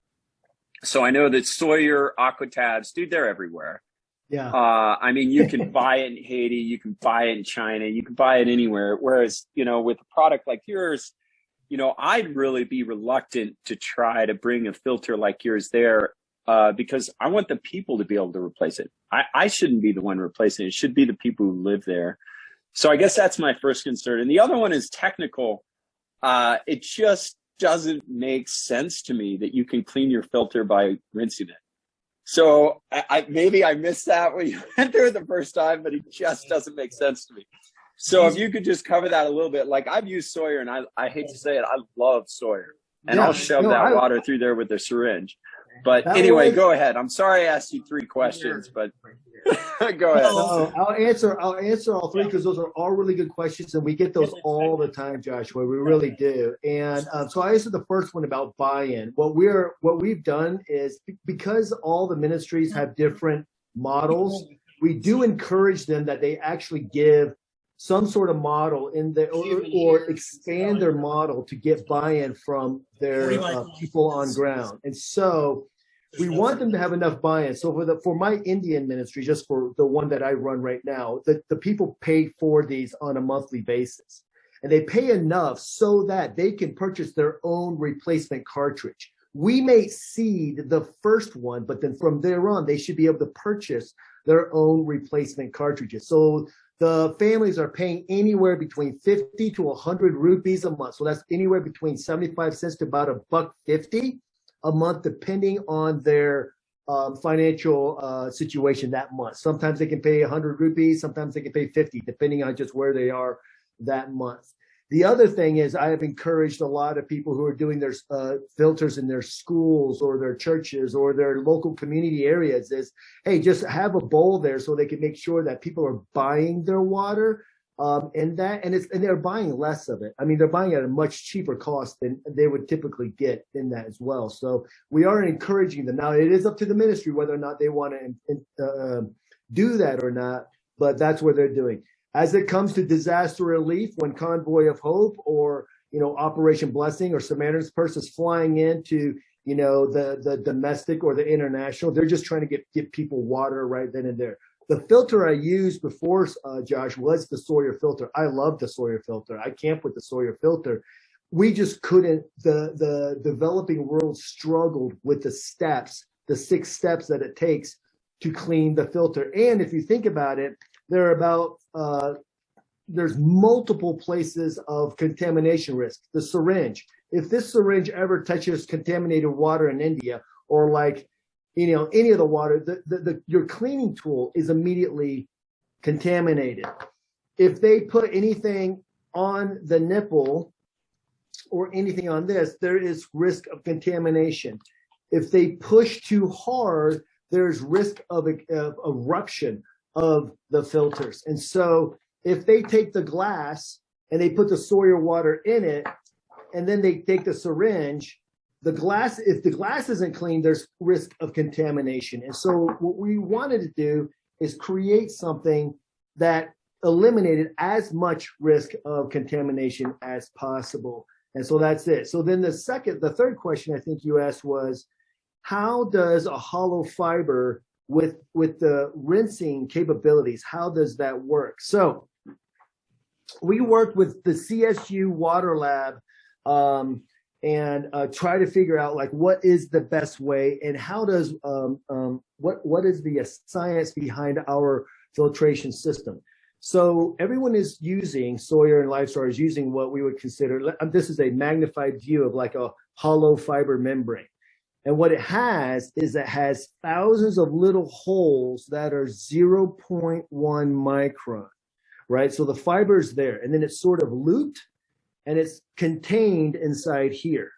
So I know that Sawyer, Aquatabs, dude, they're everywhere. Yeah. You can buy it in Haiti, you can buy it in China, you can buy it anywhere. Whereas, with a product like yours, I'd really be reluctant to try to bring a filter like yours there because I want the people to be able to replace it. I shouldn't be the one replacing it. It should be the people who live there. So I guess that's my first concern. And the other one is technical. It just doesn't make sense to me that you can clean your filter by rinsing it. So maybe I missed that when you went there the first time, but it just doesn't make sense to me. So if you could just cover that a little bit. Like, I've used Sawyer, and I hate to say it, I love Sawyer. And I'll shove that water through there with a syringe. But That anyway, was- go ahead. I'm sorry I asked you 3 questions, but go ahead. No, I'll answer all 3 because those are all really good questions, and we get those all the time, Joshua. We really do. And so I answered the first one about buy-in. What we've done is, because all the ministries have different models, we do encourage them that they actually give some sort of model in the or expand their model to get buy-in from their people on ground. And so we want them to have enough buy-in. So for my Indian ministry, just for the one that I run right now, the people pay for these on a monthly basis. And they pay enough so that they can purchase their own replacement cartridge. We may seed the first one, but then from there on, they should be able to purchase their own replacement cartridges. So the families are paying anywhere between 50 to 100 rupees a month. So that's anywhere between 75 cents to about $1.50 a month, depending on their financial situation that month. Sometimes they can pay 100 rupees, sometimes they can pay 50, depending on just where they are that month. The other thing is, I have encouraged a lot of people who are doing their filters in their schools or their churches or their local community areas is, hey, just have a bowl there so they can make sure that people are buying their water, and they're buying less of it. I mean, they're buying at a much cheaper cost than they would typically get in that as well. So we are encouraging them. Now, it is up to the ministry whether or not they want to do that or not, but that's what they're doing. As it comes to disaster relief, when Convoy of Hope or, Operation Blessing or Samaritan's Purse is flying into, the domestic or the international, they're just trying to get people water right then and there. The filter I used before, Josh, was the Sawyer filter. I love the Sawyer filter. I camp with the Sawyer filter. We just couldn't, the developing world struggled with the 6 steps that it takes to clean the filter. And if you think about it, there's multiple places of contamination risk. The syringe, if this syringe ever touches contaminated water in India, or any of the water, your cleaning tool is immediately contaminated. If they put anything on the nipple or anything on this, there is risk of contamination. If they push too hard, there's risk of eruption of the filters. And so if they take the glass and they put the Sawyer water in it, and then they take the syringe, if the glass isn't clean, there's risk of contamination. And so what we wanted to do is create something that eliminated as much risk of contamination as possible. And so that's it. So then the third question I think you asked was, how does a hollow fiber with the rinsing capabilities, how does that work? So we worked with the CSU Water Lab and try to figure out what is the best way, and how does what is the science behind our filtration system. So everyone is using, Sawyer and Lifestar is using what we would consider, this is a magnified view of a hollow fiber membrane. And what it has is it has thousands of little holes that are 0.1 micron, right? So the fiber is there, and then it's sort of looped and it's contained inside here,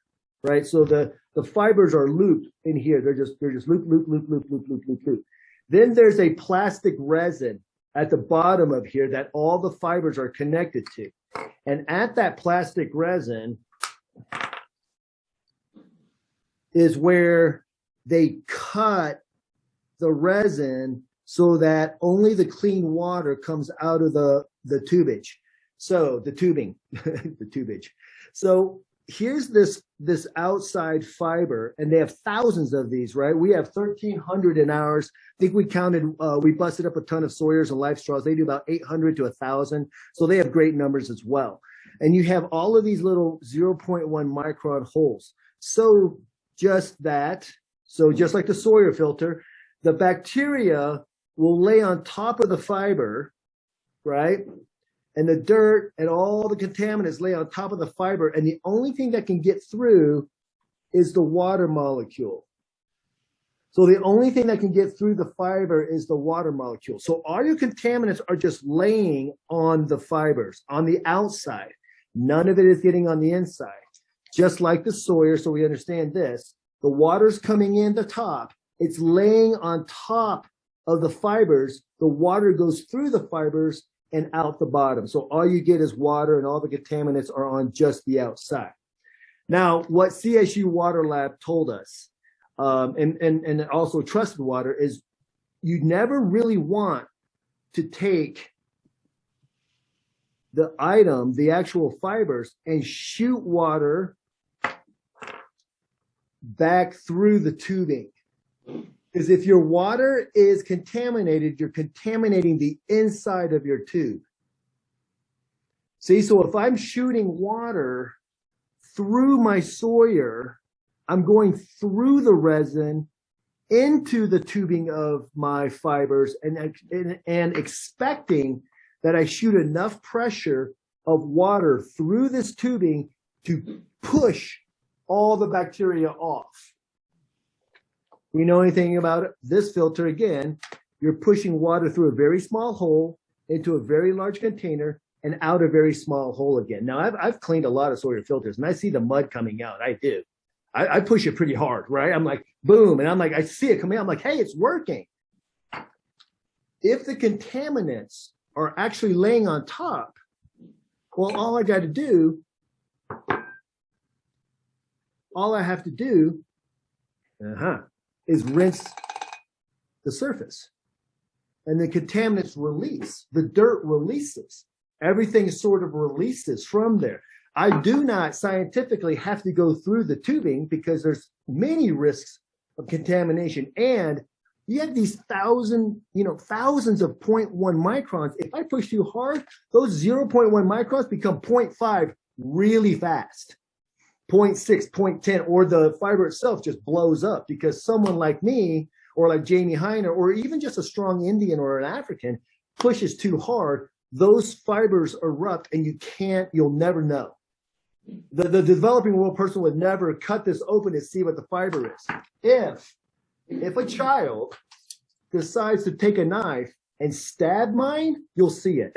right? So the fibers are looped in here. They're just loop. Then there's a plastic resin at the bottom of here that all the fibers are connected to. And at that plastic resin is where they cut the resin so that only the clean water comes out of the tubage. So the tubing, the tubage. So here's this outside fiber, and they have thousands of these, right? We have 1,300 in ours. I think we counted, we busted up a ton of Sawyers and Life Straws. They do about 800 to 1,000. So they have great numbers as well. And you have all of these little 0.1 micron holes. So just like the Sawyer filter, the bacteria will lay on top of the fiber, right? And the dirt and all the contaminants lay on top of the fiber. And the only thing that can get through is the water molecule. So the only thing that can get through the fiber is the water molecule. So all your contaminants are just laying on the fibers, on the outside. None of it is getting on the inside. Just like the Sawyer, so we understand this, The water's coming in the top. It's laying on top of the fibers. The water goes through the fibers and out the bottom. So all you get is water, and all the contaminants are on just the outside. Now, what CSU Water Lab told us, and also Trusted Water, is you never really want to take the item, the actual fibers, and shoot water back through the tubing. Because if your water is contaminated, you're contaminating the inside of your tube. See, so if I'm shooting water through my Sawyer, I'm going through the resin into the tubing of my fibers and expecting that I shoot enough pressure of water through this tubing to push all the bacteria off. We know anything about it? This filter, again, you're pushing water through a very small hole into a very large container and out a very small hole again. Now, I've cleaned a lot of Sawyer filters, and I see the mud coming out. I do. I push it pretty hard, right? I'm like, boom, and I'm like, I see it coming out. I'm like, hey, it's working. If the contaminants are actually laying on top, well, all I have to do is rinse the surface, and the contaminants release. The dirt releases. Everything sort of releases from there. I do not scientifically have to go through the tubing because there's many risks of contamination, and you have these thousands of 0.1 microns. If I push too hard, those 0.1 microns become 0.5 really fast. 0.6, 0.10, or the fiber itself just blows up because someone like me, or like Jamie Heiner, or even just a strong Indian or an African pushes too hard, those fibers erupt and you'll never know. The developing world person would never cut this open to see what the fiber is. If a child decides to take a knife and stab mine, you'll see it.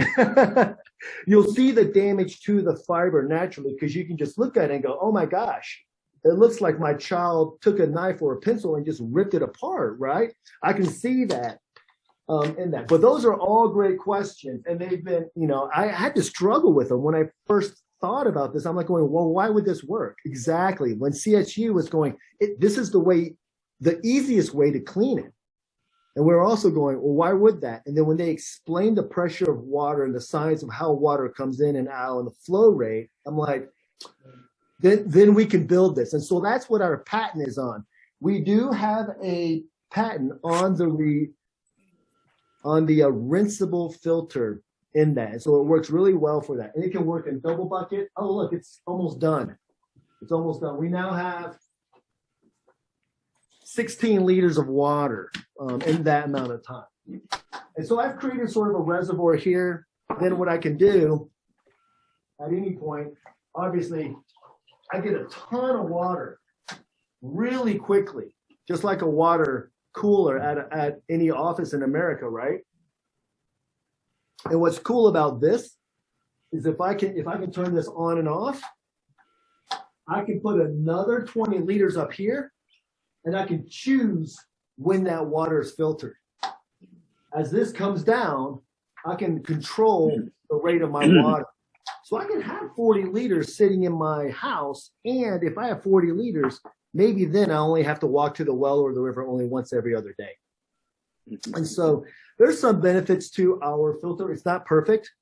You'll see the damage to the fiber naturally, because you can just look at it and go, oh my gosh, it looks like my child took a knife or a pencil and just ripped it apart, right? I can see that in that. But those are all great questions. And they've been, I had to struggle with them when I first thought about this. I'm like going, well, why would this work? Exactly. When CSU was going, this is the easiest way to clean it. And we're also going, well, why would that? And then when they explained the pressure of water and the science of how water comes in and out and the flow rate, I'm like, then we can build this. And so that's what our patent is on. We do have a patent on the rinseable filter in that. And so it works really well for that. And it can work in double bucket. Oh, look, it's almost done. It's almost done. We now have 16 liters of water in that amount of time. And so I've created sort of a reservoir here. Then what I can do at any point, obviously, I get a ton of water really quickly, just like a water cooler at any office in America, right? And what's cool about this is if I can turn this on and off, I can put another 20 liters up here, and I can choose when that water is filtered. As this comes down, I can control the rate of my water. So I can have 40 liters sitting in my house, and if I have 40 liters, maybe then I only have to walk to the well or the river only once every other day. And so there's some benefits to our filter. It's not perfect.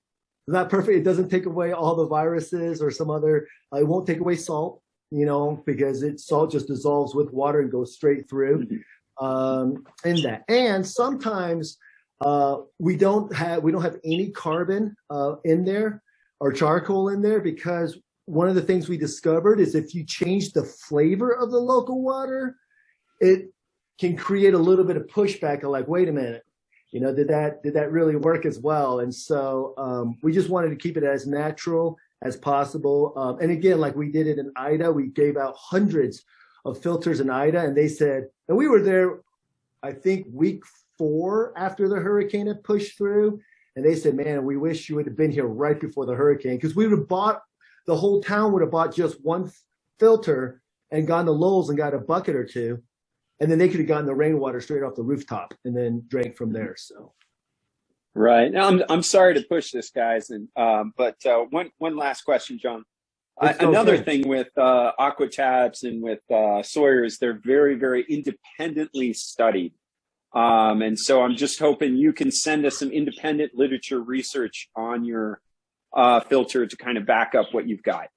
It's not perfect. It doesn't take away all the viruses or some other, it won't take away salt, because salt just dissolves with water and goes straight through in that. And sometimes we don't have any carbon in there or charcoal in there, because one of the things we discovered is if you change the flavor of the local water, it can create a little bit of pushback of like, wait a minute, did that really work as well? And so we just wanted to keep it as natural as possible. And again, like we did it in Ida, we gave out hundreds of filters in Ida, and they said, and we were there, I think week 4 after the hurricane had pushed through. And they said, man, we wish you would have been here right before the hurricane, because we would have bought, the whole town would have bought just one filter and gone to Lowell's and got a bucket or two, and then they could have gotten the rainwater straight off the rooftop and then drank from there. So. Right. Now, I'm sorry to push this, guys, and but one last question, John. Another thing with Aquatabs and with Sawyer is they're very, very independently studied. And so I'm just hoping you can send us some independent literature research on your filter to kind of back up what you've got.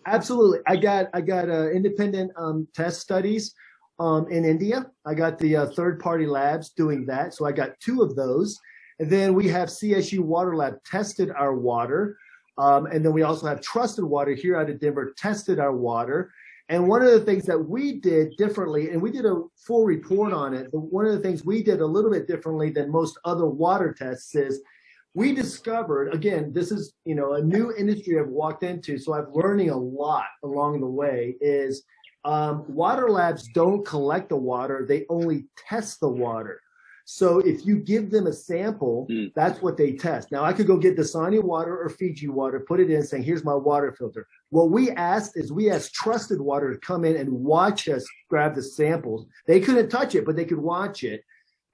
Absolutely. I got independent test studies in India. I got the third-party labs doing that. So I got 2 of those. And then we have CSU Water Lab tested our water. And then we also have Trusted Water here out of Denver tested our water. And one of the things that we did differently, and we did a full report on it, but one of the things we did a little bit differently than most other water tests is we discovered, again, this is, a new industry I've walked into, so I'm learning a lot along the way, is water labs don't collect the water, they only test the water. So if you give them a sample, that's what they test. Now, I could go get Dasani water or Fiji water, put it in, saying, here's my water filter. What we asked Trusted Water to come in and watch us grab the samples. They couldn't touch it, but they could watch it.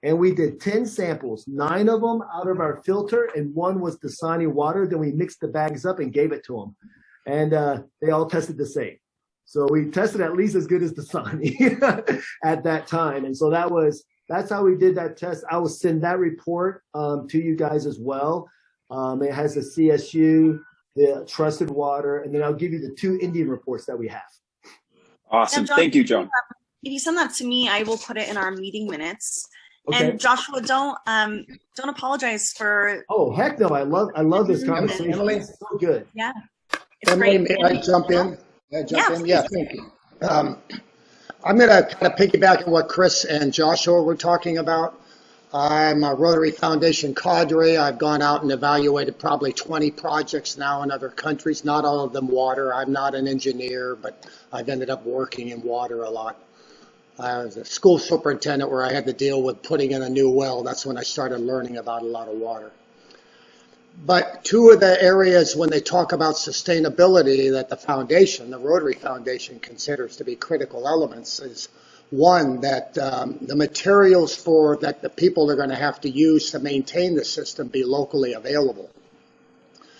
And we did 10 samples, 9 of them out of our filter, and 1 was Dasani water. Then we mixed the bags up and gave it to them. And they all tested the same. So we tested at least as good as Dasani at that time. And so that's how we did that test. I will send that report to you guys as well. It has the CSU, the Trusted Water, and then I'll give you the 2 Indian reports that we have. Awesome. John, thank you, John. If you send that to me, I will put it in our meeting minutes. Okay. And Joshua, don't apologize for. Oh, heck no. I love this conversation. Emily? It's so good. Yeah. It's Emily, great. may I jump in? Yeah, Yeah, thank you. I'm going to kind of piggyback on what Chris and Joshua were talking about. I'm a Rotary Foundation cadre. I've gone out and evaluated probably 20 projects now in other countries, not all of them water. I'm not an engineer, but I've ended up working in water a lot. I was a school superintendent where I had to deal with putting in a new well. That's when I started learning about a lot of water. But 2 of the areas when they talk about sustainability that the foundation, the Rotary Foundation, considers to be critical elements is, 1, that the materials that the people are going to have to use to maintain the system be locally available.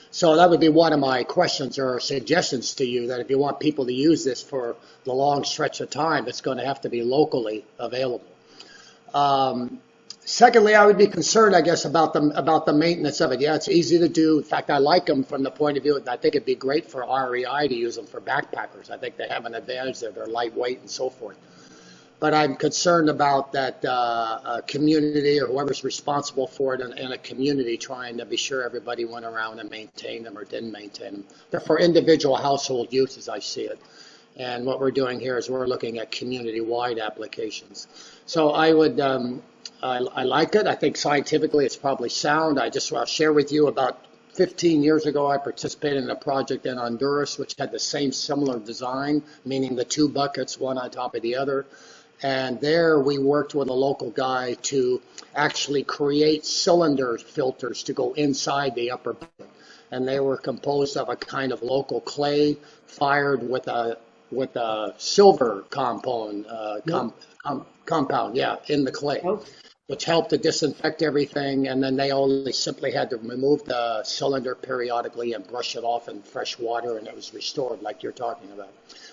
So that would be one of my questions or suggestions to you, that if you want people to use this for the long stretch of time, it's going to have to be locally available. Secondly, I would be concerned, I guess, about the maintenance of it. Yeah, it's easy to do. In fact, I like them from the point of view that I think it'd be great for REI to use them for backpackers. I think they have an advantage there. They're lightweight and so forth. But I'm concerned about that a community or whoever's responsible for it in a community trying to be sure everybody went around and maintained them or didn't maintain them. They're for individual household use, as I see it. And what we're doing here is we're looking at community-wide applications. So I would, I like it. I think scientifically it's probably sound. I'll share with you about 15 years ago, I participated in a project in Honduras, which had the same similar design, meaning the 2 buckets, one on top of the other. And there we worked with a local guy to actually create cylinder filters to go inside the upper bucket. And they were composed of a kind of local clay fired with a silver compound, in the clay, which helped to disinfect everything. And then they only simply had to remove the cylinder periodically and brush it off in fresh water, and it was restored like you're talking about.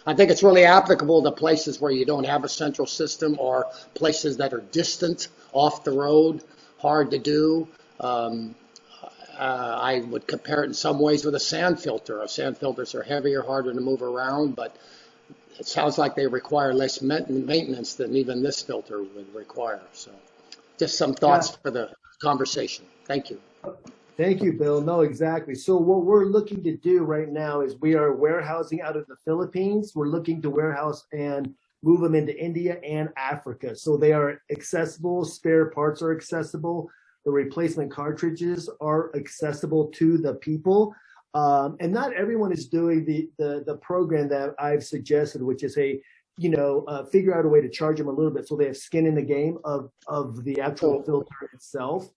I think it's really applicable to places where you don't have a central system or places that are distant, off the road, hard to do. I would compare it in some ways with a sand filter. Sand filters are heavier, harder to move around, but it sounds like they require less maintenance than even this filter would require. So just some thoughts for the conversation. Thank you. Thank you, Bill. No, exactly. So what we're looking to do right now is we are warehousing out of the Philippines. We're looking to warehouse and move them into India and Africa. So they are accessible. Spare parts are accessible. The replacement cartridges are accessible to the people. And not everyone is doing the program that I've suggested, which is figure out a way to charge them a little bit so they have skin in the game of the actual filter itself.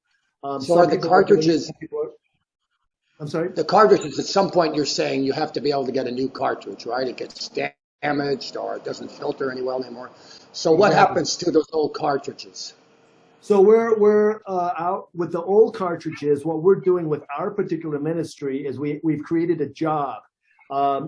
So are the cartridges, I'm sorry? The cartridges, at some point you're saying you have to be able to get a new cartridge, right? It gets damaged or it doesn't filter any well anymore. So what happens to those old cartridges? So we're out with the old cartridges. What we're doing with our particular ministry is we've created a job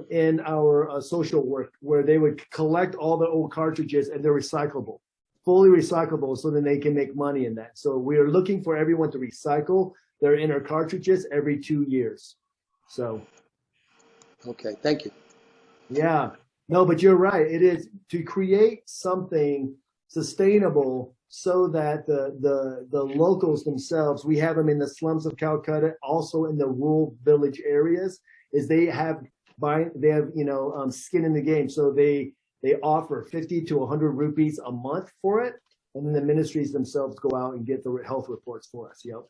in our social work where they would collect all the old cartridges and they're recyclable, fully recyclable, so then they can make money in that. So we are looking for everyone to recycle their inner cartridges every 2 years. So. Okay, thank you. Yeah, no, but you're right. It is to create something sustainable so that the locals themselves, we have them in the slums of Calcutta, also in the rural village areas, is they have skin in the game. So they offer 50 to 100 rupees a month for it, and then the ministries themselves go out and get the health reports for us. Yep.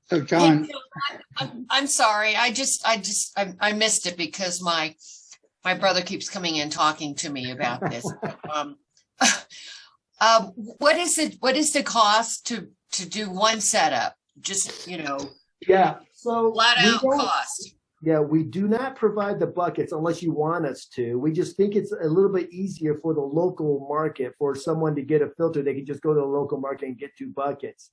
So John, I'm sorry. I missed it because my brother keeps coming in talking to me about this. What is the cost to do one setup? Just, Yeah. So flat out cost. Yeah, we do not provide the buckets unless you want us to. We just think it's a little bit easier for the local market for someone to get a filter. They can just go to the local market and get 2 buckets.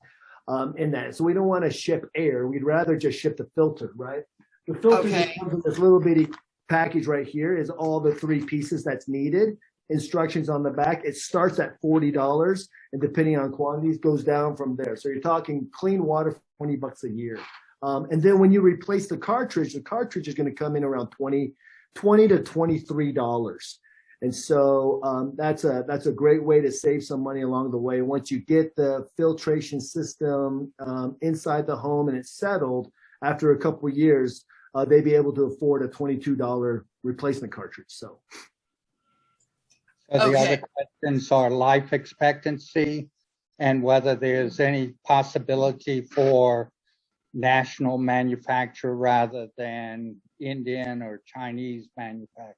In that. So we don't want to ship air. We'd rather just ship the filter, right? The filter just comes in this little bitty package right here is all the 3 pieces that's needed. Instructions on the back. It starts at $40 and depending on quantities goes down from there. So you're talking clean water for $20 a year. And then when you replace the cartridge is going to come in around $20 to $23. And so that's a great way to save some money along the way. Once you get the filtration system inside the home and it's settled, after a couple of years, they'd be able to afford a $22 replacement cartridge. So the other questions are life expectancy and whether there's any possibility for national manufacture rather than Indian or Chinese manufacture.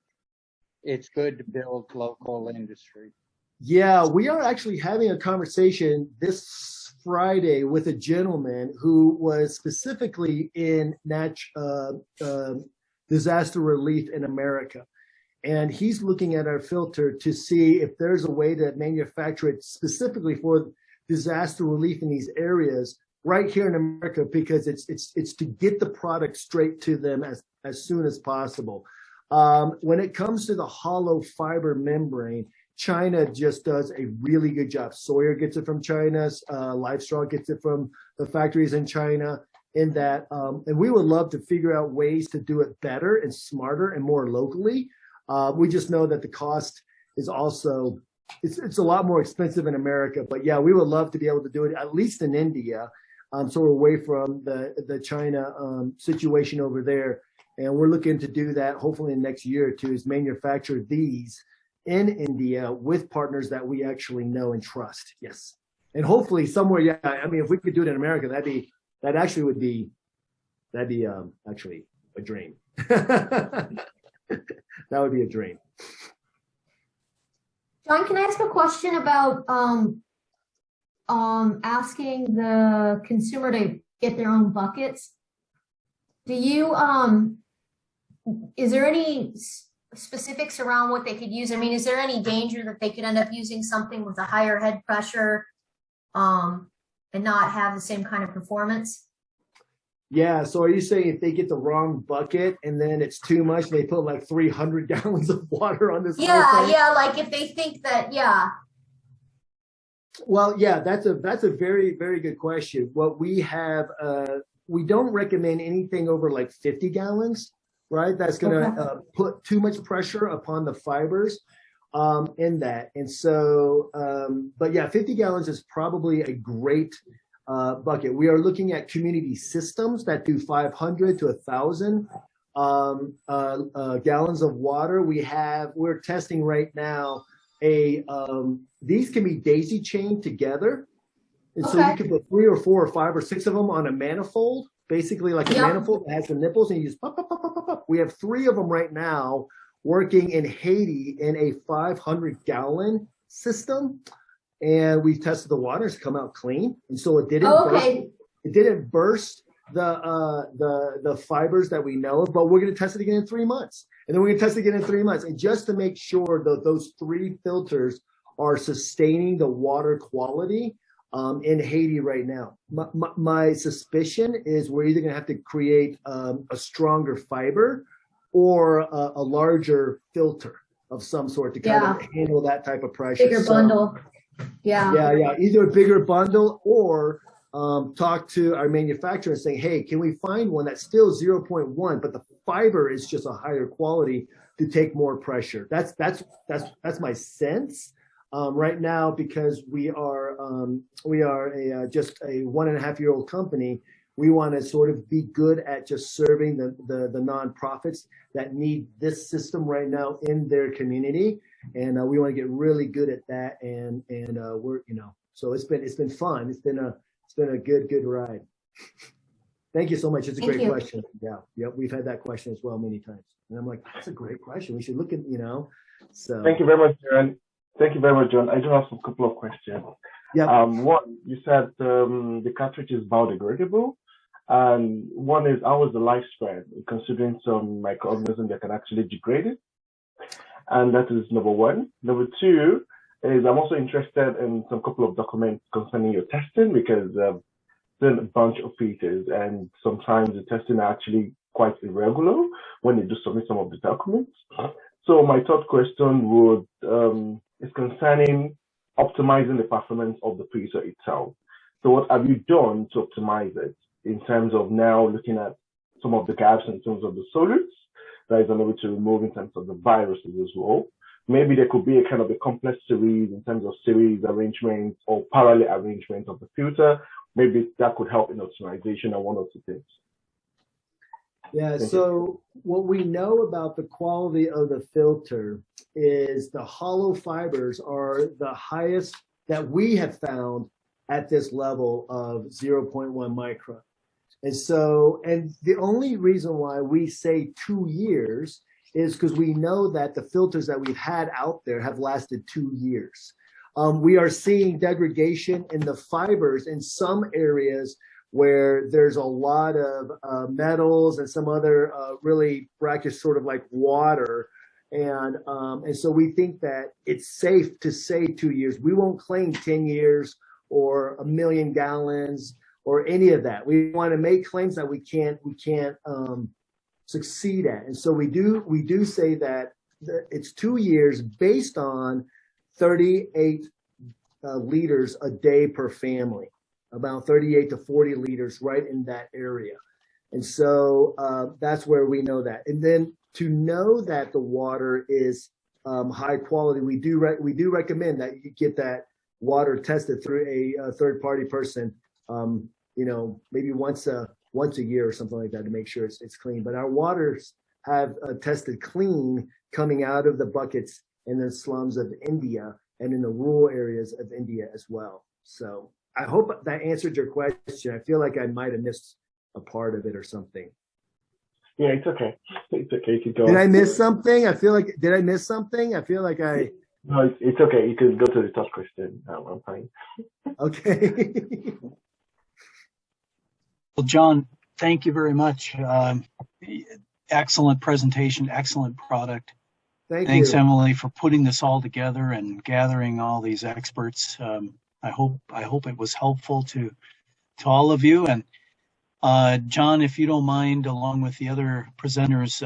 It's good to build local industry. Yeah, we are actually having a conversation this Friday with a gentleman who was specifically in disaster relief in America. And he's looking at our filter to see if there's a way to manufacture it specifically for disaster relief in these areas right here in America, because it's to get the product straight to them as soon as possible. When it comes to the hollow fiber membrane, China just does a really good job. Sawyer gets it from China. Livestraw gets it from the factories in China. In that, and we would love to figure out ways to do it better and smarter and more locally. We just know that the cost is also it's a lot more expensive in America. But yeah, we would love to be able to do it at least in India, so we're away from the China situation over there. And we're looking to do that hopefully in the next year or two, is manufacture these in India with partners that we actually know and trust. Yes. And hopefully somewhere, yeah, I mean, if we could do it in America, that actually would be actually a dream. That would be a dream. John, can I ask a question about asking the consumer to get their own buckets? Do you is there any specifics around what they could use? I mean, is there any danger that they could end up using something with a higher head pressure and not have the same kind of performance? Yeah, so are you saying if they get the wrong bucket and then it's too much, they put like 300 gallons of water on this? Yeah, like if they think that, yeah. Well, yeah, that's a very, very good question. What we have, we don't recommend anything over like 50 gallons, right? That's going to put too much pressure upon the fibers in that. And so, but yeah, 50 gallons is probably a great bucket. We are looking at community systems that do 500 to 1,000 gallons of water. We're testing right now these can be daisy chained together. And so you can put 3 or 4 or 5 or 6 of them on a manifold, basically like a manifold that has the nipples, and you just pop, pop, pop, pop, pop, pop. We have 3 of them right now working in Haiti in a 500-gallon system. And we've tested the water, it's come out clean. And so it didn't burst. It didn't burst the fibers that we know of, but we're going to test it again in 3 months, and then we're going to test it again in 3 months, and just to make sure that those 3 filters are sustaining the water quality in Haiti right now. My suspicion is we're either going to have to create a stronger fiber or a larger filter of some sort to kind of handle that type of pressure. Bigger bundle. Yeah. Either a bigger bundle or talk to our manufacturer and say, hey, can we find one that's still 0.1, but the fiber is just a higher quality to take more pressure. That's my sense. Right now, because we are just a 1.5-year-old company, we want to sort of be good at just serving the nonprofits that need this system right now in their community, and we want to get really good at that. And we're so it's been fun. It's been a good ride. Thank you so much. It's a great question. Yeah, we've had that question as well many times, and I'm like, that's a great question. We should look at So thank you very much, John. Thank you very much, John. I do have a couple of questions. Yeah. One, you said the cartridge is biodegradable, and one is, how is the lifespan, considering some microorganisms that can actually degrade it? And that is number one. Number two is, I'm also interested in some couple of documents concerning your testing, because there's a bunch of features, and sometimes the testing are actually quite irregular when they do submit some of the documents. So my third question would is concerning optimizing the performance of the freezer itself. So what have you done to optimize it in terms of now looking at some of the gaps in terms of the solutes that is unable to remove in terms of the viruses as well? Maybe there could be a kind of a complex series in terms of series arrangement or parallel arrangement of the filter. Maybe that could help in optimization and one or two things. Yeah, so what we know about the quality of the filter is the hollow fibers are the highest that we have found at this level of 0.1 micron. And so, and the only reason why we say 2 years is because we know that the filters that we've had out there have lasted 2 years. We are seeing degradation in the fibers in some areas where there's a lot of metals and some other really brackish, sort of like water. And so we think that it's safe to say 2 years. We won't claim 10 years or 1 million gallons or any of that. We want to make claims that we can't succeed at. And so we do say that it's 2 years based on 38 liters a day per family, about 38 to 40 liters right in that area. And so that's where we know that. And then to know that the water is high quality, we do recommend that you get that water tested through a third-party person, maybe once a year or something like that to make sure it's clean. But our waters have tested clean coming out of the buckets in the slums of India and in the rural areas of India as well. So I hope that answered your question. I feel like I might have missed a part of it or something. Yeah, it's okay. It's okay. You can go. Did I miss something? Did I miss something? I feel like I. No, it's okay. You can go to the third question. I'm fine. Okay. Well, John, thank you very much. Excellent presentation, excellent product. Thanks, Emily, for putting this all together and gathering all these experts. I hope it was helpful to all of you. And John, if you don't mind, along with the other presenters,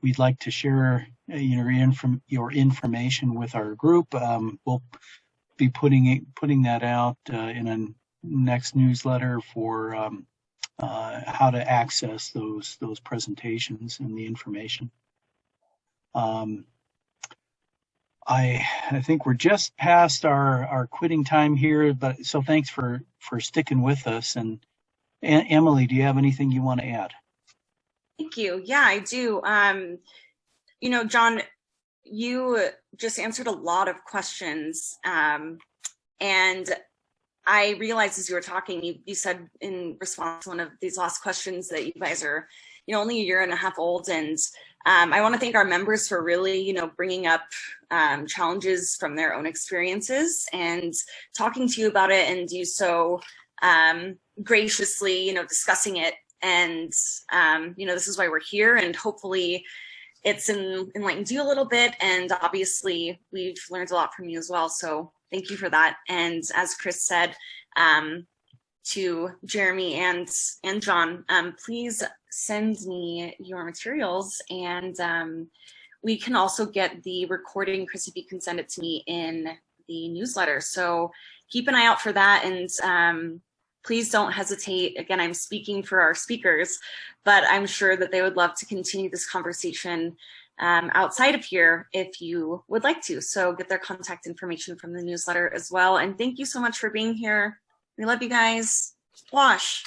we'd like to share your information with our group. We'll be putting that out in a next newsletter for how to access those presentations and the information. I think we're just past our quitting time here, but so thanks for sticking with us. And Emily, do you have anything you want to add? Thank you. Yeah, I do. John, you just answered a lot of questions. And I realized as you were talking, you said in response to one of these last questions that you guys are, only 1.5 years old. And I want to thank our members for really, bringing up challenges from their own experiences and talking to you about it, and do so graciously, discussing it. And, this is why we're here, and hopefully it's enlightened you a little bit. And obviously we've learned a lot from you as well. So thank you for that. And as Chris said, to Jeremy and John, please send me your materials, and we can also get the recording. Chris, if you can send it to me in the newsletter. So keep an eye out for that, and please don't hesitate. Again, I'm speaking for our speakers, but I'm sure that they would love to continue this conversation outside of here if you would like to. So get their contact information from the newsletter as well. And thank you so much for being here. We love you guys. Wash.